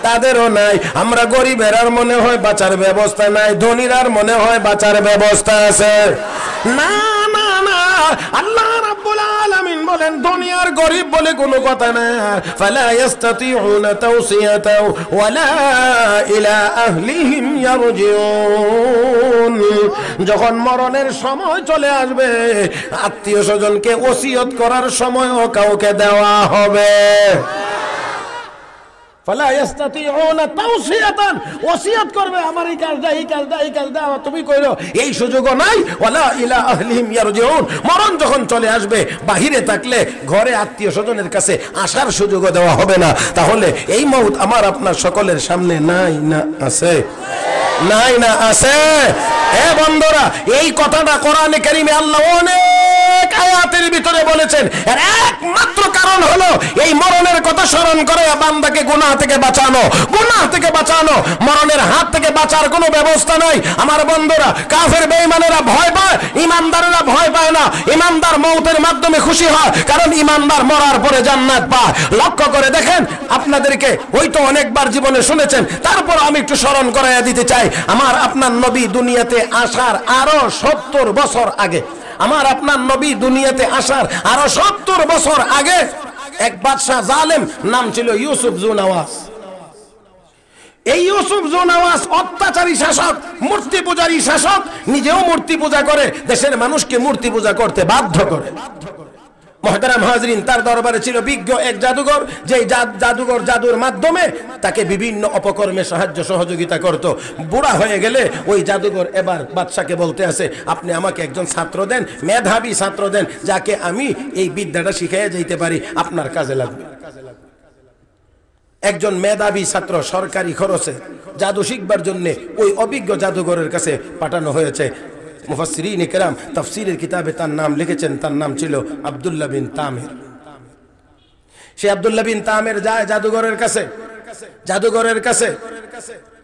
তাদেরও নাই। আমরা গরিবের আর মনে হয় বাঁচার ব্যবস্থা নাই, ধনীর আর মনে হয় বাঁচার ব্যবস্থা আছে। না না না, আল্লাহ রাব্বুল আলামিন বলেন, দুনিয়ার গরিব বলে কোনো কথা না। ফালা ইস্তাতিউনা তাওসিয়াতাও ওয়ালা ইলা আহলিহিম ইয়ারজিউন। যখন মরণের সময় চলে আসবে, আত্মীয় স্বজনকে ওসিয়ত করার সময়ও কাউকে দেওয়া হবে। ফালা ইস্তাতিউনা তাওসিয়াতান, ওসিয়ত করবে আমার এই কাজ দাও, এই কাজ দাও, এই কাজ দাও, তুমি কইরো, এই সুযোগও নাই। ওয়ালা ইলা আহলিহিম ইয়ারজিউন, মরণ যখন চলে আসবে, বাহিরে থাকলে ঘরে আত্মীয় স্বজনের কাছে আসার সুযোগও দেওয়া হবে না। তাহলে এই মওত আমার আপনার সকলের সামনে নাই না আছে? নাই না আছে? হে বন্ধুরা, এই কথাটা কোরআনে কারীমে আল্লাহ অনেক আয়াতের ভিতরে বলেছেন এর একমাত্র কারণ হলো এই মরণের কথা স্মরণ করে বান্দাকে গুনাহ থেকে বাঁচানো, গুনাহ থেকে বাঁচানো। মরণের হাত থেকে বাঁচার কোনো ব্যবস্থা নাই। আমার বন্ধুরা, কাফের বেঈমানেরা ভয় পায়, ইমানদারেরা ভয় পায় না। ইমানদার মওতের মাধ্যমে খুশি হয়, কারণ ইমানদার মরার পরে জান্নাত পায়। লক্ষ্য করে দেখেন, আপনাদেরকে হয়তো অনেকবার জীবনে শুনেছেন, তারপর আমি একটু স্মরণ করাইয়া দিতে চাই। আমার আপনার নবী দুনিয়াতে আসার আরো 70 বছর আগে, আমার আপনার নবী দুনিয়াতে আসার আরো 70 বছর আগে এক বাদশাহ জালেম, নাম ছিল ইউসুফ জুনাওয়াস। এই ইউসুফ জুনাওয়াস অত্যাচারী শাসক, মূর্তি পূজারী শাসক, নিজেও মূর্তি পূজা করে, দেশের মানুষকে মূর্তি পূজা করতে বাধ্য করে। মুহতারাম হাজরিন, তার দরবারে ছিল বিজ্ঞ এক জাদুঘর, যে জাদুঘর জাদুর মাধ্যমে তাকে বিভিন্ন অপকর্মে সাহায্য সহযোগিতা করত। বুড়া হয়ে গেলে ওই জাদুঘর এবার বাদশাকে বলতে আছে, আপনি আমাকে একজন ছাত্র দেন, মেধাবী ছাত্র দেন, যাকে আমি এই বিদ্যাটা শিখাইয়া যাইতে পারি, আপনার কাজে লাগবে। একজন মেধাবী ছাত্র সরকারি খরচে জাদু শিখবার জন্য ওই অভিজ্ঞ জাদুঘরের কাছে পাঠানো হয়েছে। মুফাসসিরিন ইকরাম তাফসীরের কিতাবে তার নাম লিখেছেন, তার নাম ছিল আব্দুল্লাহ বিন তামির। সে আব্দুল্লাহ বিন তামির যায় জাদুঘরের কাছে, জাদুঘরের কাছে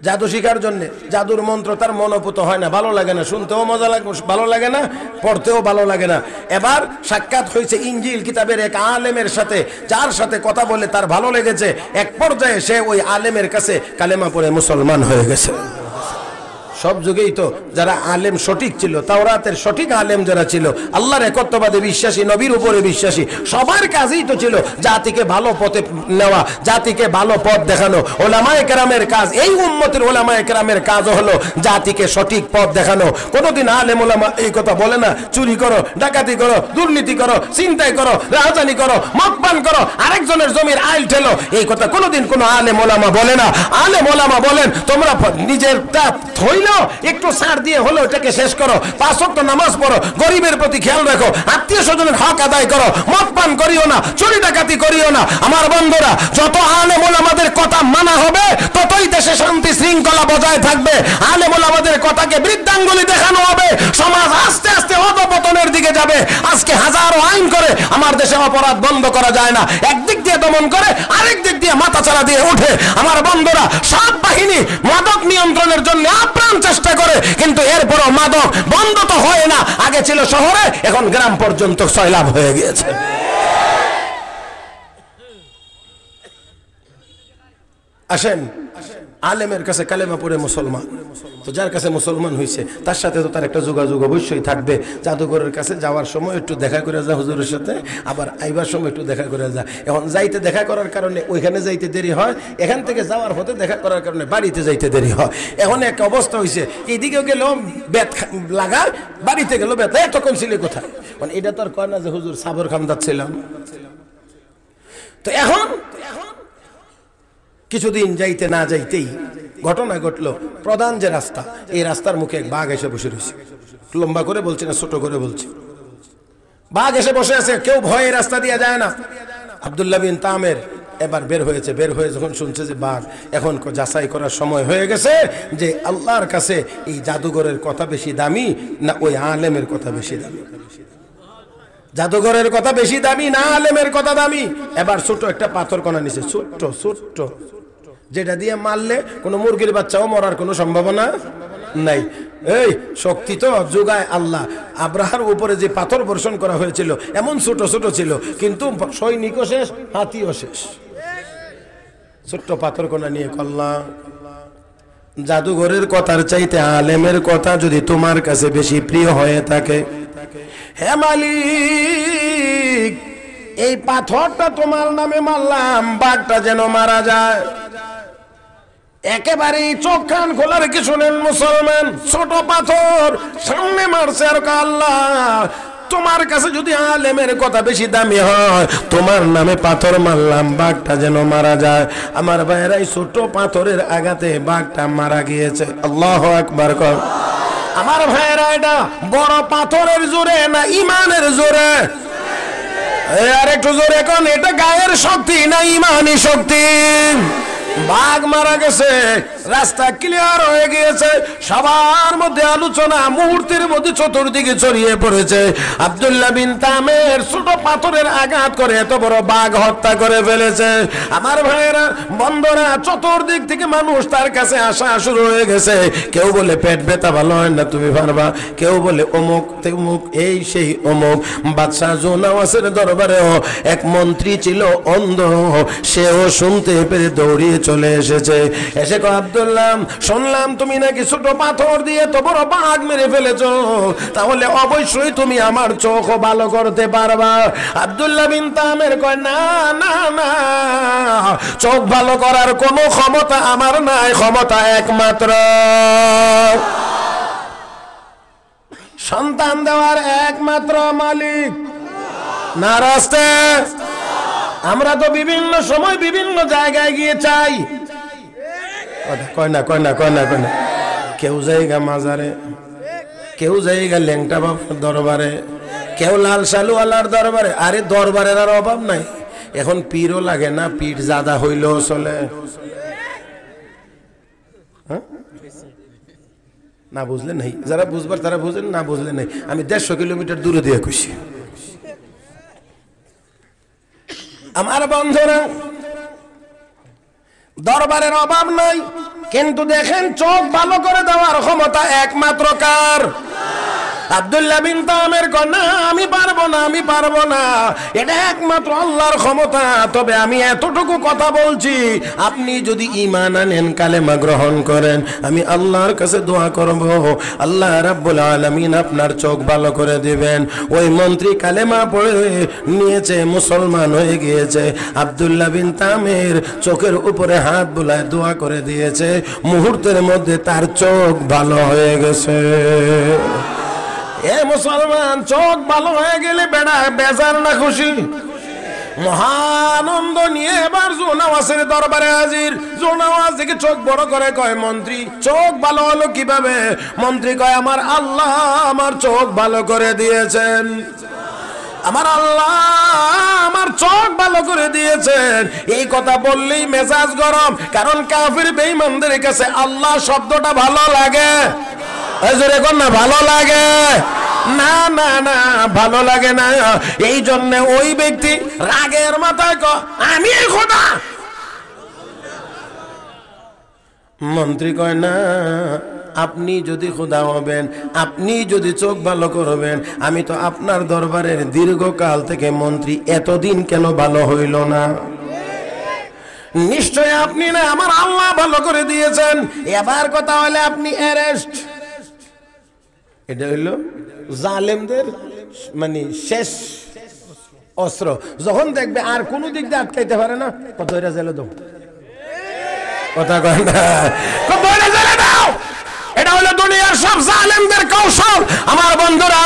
জাদু শিখার জন্য। জাদুর মন্ত্র তার মনোপুত হয় না, ভালো লাগে না, শুনতেও মজা লাগে, ভালো লাগে না, পড়তেও ভালো লাগে না। এবার সাক্ষাৎ হয়েছে ইনজিল কিতাবের এক আলেমের সাথে, যার সাথে কথা বলে তার ভালো লেগেছে। এক পর্যায়ে সে ওই আলেমের কাছে কালেমা পড়ে মুসলমান হয়ে গেছে। সব যুগেই তো যারা আলেম সঠিক ছিল, তাওরাতের সঠিক আলেম যারা ছিল, আল্লাহর একত্ববাদে বিশ্বাসী, নবীর উপরে বিশ্বাসী, সবার কাজই তো ছিল জাতিকে ভালো পথে নেওয়া, জাতিকে ভালো পথ দেখানো। ওলামায়ে কেরামের কাজ, এই উম্মতের ওলামায়ে কেরামের কাজ হলো জাতিকে সঠিক পথ দেখানো। কোনোদিন আলেম ওলামা এই কথা বলে না, চুরি করো, ডাকাতি করো, দুর্নীতি করো, চিন্তাই করো, রাজধানী করো, মদপান করো, আরেকজনের জমির আইল ঠেলো, এই কথা কোনোদিন কোনো আলেম ওলামা বলে না। আলেম ওলামা বলেন, তোমরা নিজের একটু ছাড় দিয়ে হলো এটাকে শেষ করো, 5 ওয়াক্ত নামাজ পড়ো, গরিবের প্রতি খেয়াল রাখো, আত্মীয় স্বজনের হক আদায় করো, মদ পান করিও না, চুরি ডাকাতি করিও না। আমার বন্ধুরা, যত আলেম ওলামাদের কথা মানা হবে, ততই দেশে শান্তি শৃঙ্খলা বজায় থাকবে। আলেম ওলামাদের কথাকে বৃদ্ধাঙ্গুলি দেখানো হবে, সমাজ আস্তে আস্তে অধপতনের দিকে যাবে। আজকে হাজারো আইন করে আমার দেশে অপরাধ বন্ধ করা যায় না, একদিক দিয়ে দমন করে, আরেক দিক দিয়ে মাথাচাড়া দিয়ে ওঠে। আমার বন্ধুরা, সব বাহিনী মাদক নিয়ন্ত্রণের জন্য আপ্রাণ চেষ্টা করে, কিন্তু এরপরও মাদক বন্ধ তো হয় না। আগে ছিল শহরে, এখন গ্রাম পর্যন্ত সয়লাভ হয়ে গিয়েছে। আসেন, আলেমের কাছে কালেমা পড়ে মুসলমান, তো যার কাছে মুসলমান হয়েছে তার সাথে তো তার একটা যোগাযোগ অবশ্যই থাকবে। জাদুঘরের কাছে যাওয়ার সময় একটু দেখা করে যা হুজুরের সাথে, আবার আইবার সময় একটু দেখা করে যা। এখন যাইতে দেখা করার কারণে ওইখানে যাইতে দেরি হয়, এখান থেকে যাওয়ার পথে দেখা করার কারণে বাড়িতে যাইতে দেরি হয়। এখন এক অবস্থা হয়েছে, এইদিকেও গেলেও বেত লাগা, বাড়িতে গেলেও বেত। তখন ছিল কোথায়? মানে এটা তো আর কয় না যে হুজুর সাবর খামদার ছিলাম। তো এখন কিছুদিন যাইতে না যাইতেই ঘটনা ঘটলো, প্রধান যে রাস্তা, এই রাস্তার মুখে এক বাঘ এসে বসে রয়েছে। লম্বা করে বলছি না ছোট করে বলছি, বাঘ এসে বসে আছে, কেউ ভয়ে রাস্তা দিয়ে যায় না। আব্দুল্লাহ বিন তামের এবার বের হয়েছে, বের হয়ে যখন শুনছে যে বাঘ, এখন যাচাই করার সময় হয়ে গেছে যে আল্লাহর কাছে এই জাদুঘরের কথা বেশি দামি না ওই আলেমের কথা বেশি দামি। জাদুঘরের কথা বেশি দামি না আলেমের কথা দামি? এবার ছোট একটা পাথর কণা নিছে, ছোট্ট ছোট্ট, যেটা দিয়ে মারলে কোনো মুরগির বাচ্চাও মরার কোনো সম্ভাবনা নাই। এই শক্তি তো যোগায় আল্লাহ। আব্রাহার উপরে যে পাথর বর্ষণ করা হয়েছিল এমন ছোট ছোট ছিল, কিন্তু সৈনিকও শেষ, হাতিও শেষ। ছোট্ট পাথর কোনা নিয়ে করলাম। জাদুঘরের কথার চাইতে আলেমের কথা যদি তোমার কাছে বেশি প্রিয় হয়ে থাকে, হে মালিক, এই পাথরটা তোমার নামে মারলাম, বাঘটা যেন মারা যায়। একেবারে চোখ কান খোলা রেখে শোনেন মুসলমান, ছোট পাথর সামনে মারছে, আর আল্লাহ তোমার কাছে যদি আলেমের কথা বেশি দামি হয়, তোমার নামে পাথর মারলাম, বাঘটা যেন মারা যায়। আমার ভাইয়েরা, এই ছোট পাথরের আঘাতে বাঘটা মারা গিয়েছে। আল্লাহু আকবার কর। আমার ভাইয়েরা, এটা বড় পাথরের জোরে না ইমানের জোরে? আর একটু জোরে কোন, এটা গায়ের শক্তি না ইমানি শক্তি? বাঘ মারা গেছে, রাস্তা ক্লিয়ার হয়ে গিয়েছে, সবার মধ্যে আলোচনা মুহূর্তের মধ্যে চতুর্দিকে ছড়িয়ে পড়েছে। আব্দুল্লাহ বিন তামের ছোট পাথরের আঘাত করে এত বড় বাঘ হত্যা করে ফেলেছে। আমার ভাইয়েরা বন্ধুরা, চতুর্দিক থেকে মানুষ তার কাছে আসা শুরু হয়ে গেছে। কেউ বলে পেট ব্যথা ভালো হয় না, তুমি পারবা। কেউ বলে অমুক তেমুক, এই সেই অমুক। বাদশাহ জুনাওয়াসের দরবারেও এক মন্ত্রী ছিল অন্ধ, সেও শুনতে পেরে দৌড়িয়ে চলে এসেছে। এসে কয়, আব্দুল্লাহ শুনলাম তুমি নাকি ছোট পাথর দিয়ে তো বড় বাঘ মেরে ফেলেছো, তাহলে অবশ্যই তুমি আমার চোখ ভালো করতে পারবা। আব্দুল্লাহ বিন তামের কয়, না না না, চোখ ভালো করার কোনো ক্ষমতা আমার নাই, ক্ষমতা একমাত্র সন্তান দেওয়ার একমাত্র মালিক না রাস্তে। আমরা তো বিভিন্ন সময় বিভিন্ন জায়গায় গিয়ে চাই, কয় না কয় না কয় না কয় না, কেউ জায়গা মাজারে, কেউ জায়গা ল্যাংটা বাবার দরবারে, কেউ লাল সালুওয়ালার দরবারে। আরে দরবারের আর অভাব নাই, এখন পীরও লাগে না, পীর জাদা হইলেও চলে। না বুঝলে নাই, যারা বুঝবার তারা বুঝলেন, না বুঝলে নাই। আমি 150 কিলোমিটার দূরে দিয়ে খুশি। আমার বন্ধুরা, দরবারের অভাব নাই, কিন্তু দেখেন চোখ ভালো করে দেওয়ার ক্ষমতা একমাত্র কার? আব্দুল্লাহ বিন তামের কয়, না আমি পারবো না, আমি পারবো না, এটা একমাত্র আল্লাহর ক্ষমতা। তবে আমি এতটুকু কথা বলছি, আপনি যদি ঈমান আনেন, কালেমা গ্রহণ করেন, আমি আল্লাহর কাছে দোয়া করব, আল্লাহ রাব্বুল আলামিন আপনার চোখ ভালো করে দিবেন। ওই মন্ত্রী কালেমা পড়ে নিয়েছে, মুসলমান হয়ে গিয়েছে। আব্দুল্লাহ বিন তামের চোখের উপরে হাত বুলায় দোয়া করে দিয়েছে, মুহূর্তের মধ্যে তার চোখ ভালো হয়ে গেছে। এ মুসলমান, চোখ ভালো হয়ে গেলে বেড়া বেজার না খুশি? মহানন্দ নিয়ে এবার জুনাওয়াসের দরবারে হাজির। জুনাওয়াস দেখে চোখ বড় করে কয়, মন্ত্রী চোখ ভালো হলো কিভাবে? মন্ত্রী কয়, আমার আল্লাহ আমার চোখ ভালো করে দিয়েছেন, আমার আল্লাহ আমার চোখ ভালো করে দিয়েছেন। এই কথা বললেই মেজাজ গরম, কারণ কাফির বেঈমানদের কাছে আল্লাহ শব্দটা ভালো লাগে। না ভালো লাগে না, না না ভালো লাগে না। এই জন্য ওই ব্যক্তি রাগের মাথায় কয়, আমি খোদা। মন্ত্রী কয়, না, আপনি যদি খোদা হবেন, আপনি যদি চোখ ভালো করবেন, আমি তো আপনার দরবারের দীর্ঘকাল থেকে মন্ত্রী, এতদিন কেন ভালো হইল না? নিশ্চয় আপনি না, আমার আল্লাহ ভালো করে দিয়েছেন। এবার কথা হলে আপনি অ্যারেস্ট। এটা হইল জালেমদের মানে শেষ অস্ত্র। যখন দেখবে আর কোন দিক দিয়ে আটকাইতে পারে না, কত জেলে দাও, কথা কয় না, জেলে দাও। এটা হলো দুনিয়ার সব জালেমদের কৌশল। আমার বন্ধুরা,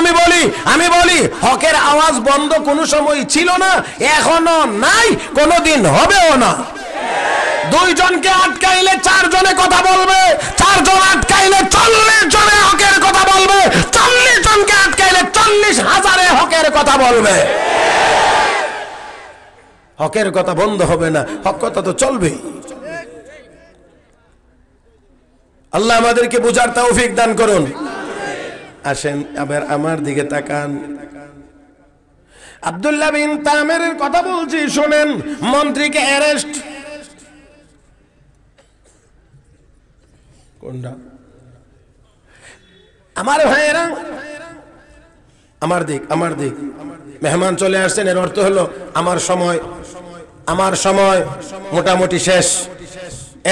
আমি বলি হকের আওয়াজ বন্ধ কোনো সময় ছিল না, এখনো নাই, কোনোদিন হবেও না। 2 জনকে আটকাইলে 4 জনে কথা বলবে, 4 জন আটকাইলে 40 জনে হকের কথা বলবে, 40 জনকে আটকাইলে 40,000 হকের কথা বলবে। হকের কথা বন্ধ হবে না, হক কথা তো চলবেই। আল্লাহ আমাদেরকে বুঝার তৌফিক দান করুন। আসেন আবার আমার দিকে তাকান। আব্দুল্লাহ বিন তামের কথা বলছি, শুনেন। মন্ত্রীকে অ্যারেস্ট, কোনটা? আমার ভাইয়েরা, আমার দিক মেহমান চলে আসছেন, এর অর্থ হলো আমার সময় মোটামুটি শেষ।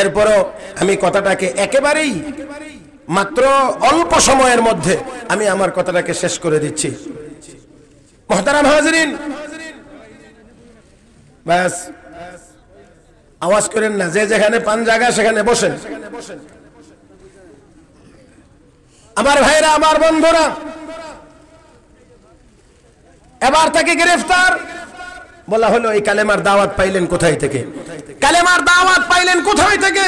এরপরও আমি কথাটাকে একেবারেই মাত্র অল্প সময়ের মধ্যে আমি আমার কথাটাকে শেষ করে দিচ্ছি। মুহতারাম হাজিরিন, ব্যাস আওয়াজ করেন না, যে যেখানে পান জায়গা সেখানে বসেন। আমার ভাইরা, আমার বন্ধুরা, এবার তাকে গ্রেফতার বলা হলো। এই কালেমার দাওয়াত পাইলেন কোথায় থেকে? কালেমার দাওয়াত পাইলেন কোথায় থেকে?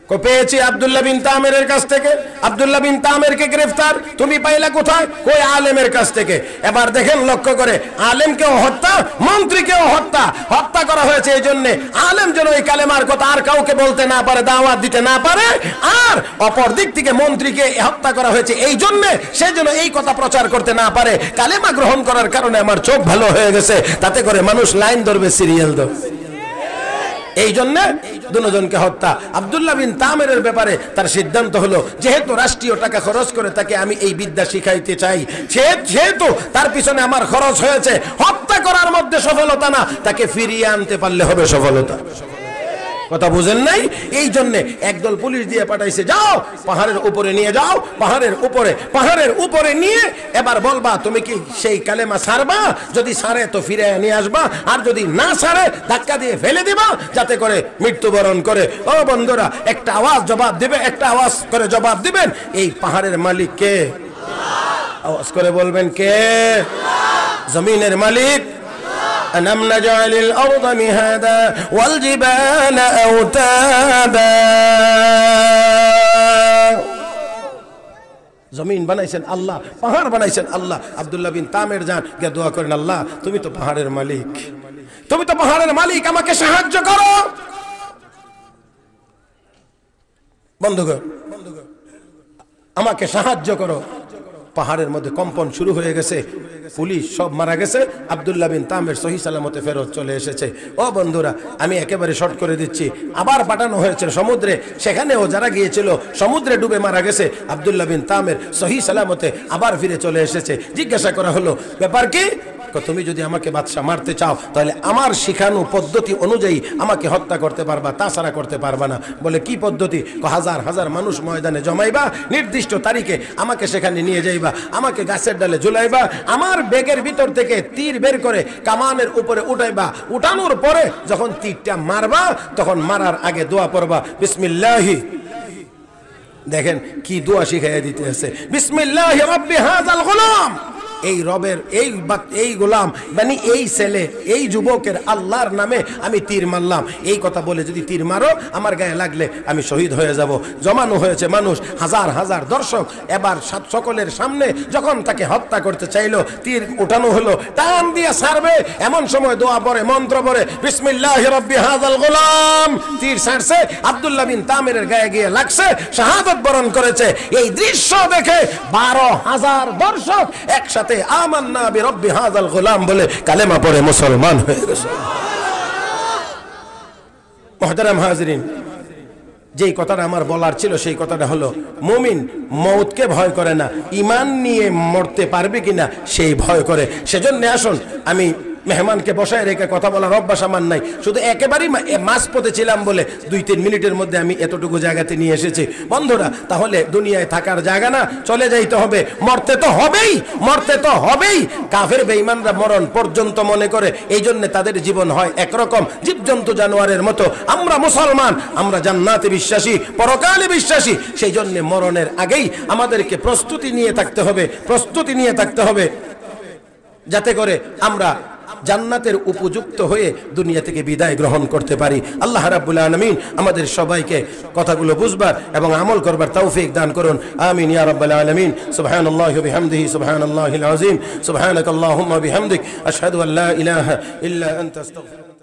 পেয়েছি আব্দুল্লাহ বিন তামেরের কাছ থেকে। আব্দুল্লাহ বিন তামেরকে গ্রেফতার তুমি পাইলা কোথায়? কই আলেমের কাছ থেকে। এবার দেখেন লক্ষ্য করে, আলেমকেও হত্যা, মন্ত্রীকেও হত্যা করা হয়েছে এই জন্য আলেম যেন এই কালেমার কথা আর কাউকে বলতে না পারে, দাওয়াত দিতে না পারে। আর অপর দিক থেকে মন্ত্রীকে হত্যা করা হয়েছে এই জন্য সে যেন এই কথা প্রচার করতে না পারে। কালেমা গ্রহণ করার কারণে আমার চোখ ভালো হয়ে গেছে, তাতে করে মানুষ লাইন ধরবে, সিরিয়াল ধরবে। এই জন্য দুজনকে হত্যা। আব্দুল্লাহ বিন তামেরের ব্যাপারে তার সিদ্ধান্ত হলো, যেহেতু রাষ্ট্রীয় টাকা খরচ করে তাকে আমি এই বিদ্যা শিখাইতে চাই, যেহেতু তার পিছনে আমার খরচ হয়েছে, হত্যা করার মধ্যে সফলতা না, তাকে ফিরিয়ে আনতে পারলে হবে সফলতা। কথা বুঝেন নাই? এই জন্য একদল পুলিশ দিয়ে পাঠাইছে, যাও পাহাড়ের উপরে নিয়ে যাও, পাহাড়ের উপরে নিয়ে এবার বলবা তুমি কি সেই কালেমা ছাড়বা, যদি ছাড়ে তো ফিরে নিয়ে আসবা, আর যদি না ছাড়ে ধাক্কা দিয়ে ফেলে দিবা, যাতে করে মৃত্যুবরণ করে। ও বন্ধুরা, একটা আওয়াজ জবাব দিবে, একটা আওয়াজ করে জবাব দিবেন, এই পাহাড়ের মালিক কে? আওয়াজ করে বলবেন কে? জমিনের মালিক। ألم نجعل الأرض مهادا والجبال أوتادا। জমিন বানাইছেন আল্লাহ, পাহাড় বানাইছেন আল্লাহ। আব্দুল্লাহ বিন তামের যান গিয়ে দোয়া করেন, আল্লাহ তুমি তো পাহাড়ের মালিক, তুমি তো পাহাড়ের মালিক, আমাকে সাহায্য করো। বন্ধুগণ, আমাকে সাহায্য করো। পাহাড়ের মধ্যে কম্পন শুরু হয়ে গেছে, পুলিশ সব মারা গেছে, আব্দুল্লাহ বিন তামের সহি সালামতে ফেরত চলে এসেছে। ও বন্ধুরা, আমি একেবারে শর্ট করে দিচ্ছি, আবার পাঠানো হয়েছে সমুদ্রে, সেখানেও যারা গিয়েছিল সমুদ্রে ডুবে মারা গেছে। আব্দুল্লাহ বিন তামের সহি সালামতে আবার ফিরে চলে এসেছে। জিজ্ঞাসা করা হলো, ব্যাপার কি? তুমি যদি আমাকে বাদশা মারতে চাও তাহলে আমার শিখানো পদ্ধতি অনুযায়ী আমাকে হত্যা করতে পারবা, তাছাড়া করতে পারবা না। বলে কি পদ্ধতি? হাজার হাজার মানুষ ময়দানে জমাইবা, নির্দিষ্ট তারিখে আমাকে সেখানে নিয়ে যাইবা, আমাকে গাছের ডালে ঝুলাইবা, আমার ব্যাগের ভিতর থেকে তীর বের করে কামানের উপরে উঠাইবা, উঠানোর পরে যখন তীরটা মারবা তখন মারার আগে দোয়া পড়বা, বিসমিল্লাহি। দেখেন কি দোয়া শিখাইয়া দিতে আছে, বিসমিল্লাহি রাব্বি হাযাল গোলাম। এই রবের এই গোলাম মানে এই ছেলে, এই যুবকের আল্লাহর নামে আমি তীর মারলাম। এই কথা বলে যদি তীর মারো আমার গায়ে লাগলে আমি শহীদ হয়ে যাব। জমানো হয়েছে মানুষ, হাজার হাজার দর্শক। এবার সকলের সামনে যখন তাকে হত্যা করতে চাইলো, তীর উঠানো হলো, টান দিয়ে ছাড়বে, এমন সময় দোয়া পড়ে, মন্ত্র পড়ে, বিসমিল্লাহি রাব্বি হাযাল গোলাম। তীর ছাড়ছে, আব্দুল্লাহ বিন তামেরের গায়ে গিয়ে লাগছে, শাহাদাত বরণ করেছে। এই দৃশ্য দেখে 12,000 দর্শক একসাথে আমান্না বিরব্বি হাযাল গোলাম বলে কালেমা পড়ে মুসলমান হয়ে গেছে। মুহতারাম হাজিরিন, যেই কথাটা আমার বলার ছিল সেই কথাটা হলো, মুমিন মওতকে ভয় করে না, ঈমান নিয়ে মরতে পারবে কিনা সেই ভয় করে। সেজন্য আসুন, আমি মেহমানকে বসায় রেখে কথা বলার অভ্যাস আমার নাই, শুধু একেবারেই মাঝপথে ছিলাম বলে 2-3 মিনিটের মধ্যে আমি এতটুকু জায়গাতে নিয়ে এসেছি। বন্ধুরা, তাহলে দুনিয়ায় থাকার জায়গা না, চলে যাইতে হবে, মরতে তো হবেই, মরতে তো হবেই। কাফের বেঈমানরা মরণ পর্যন্ত মনে করে, এই জন্য তাদের জীবন হয় একরকম, জীবজন্তু জানোয়ারের মতো। আমরা মুসলমান, আমরা জান্নাতে বিশ্বাসী, পরকালে বিশ্বাসী। সেই জন্য মরণের আগেই আমাদেরকে প্রস্তুতি নিয়ে থাকতে হবে, প্রস্তুতি নিয়ে থাকতে হবে, যাতে করে আমরা জান্নাতের উপযুক্ত হয়ে দুনিয়া থেকে বিদায় গ্রহণ করতে পারি। আল্লাহ রাব্বুল আলামিন আমাদের সবাইকে কথাগুলো বুঝবার এবং আমল করবার তৌফিক দান করুন। আমিন ইয়া রাব্বাল আলামিন। সুবহানাল্লাহি ওয়া বিহামদিহি, সুবহানাল্লাহিল আযীম, সুবহানাকাল্লাহুম্মা ওয়া বিহামদিক, আশহাদু আল্লা ইলাহা ইল্লা আনতা আস্তাগফিরুকা।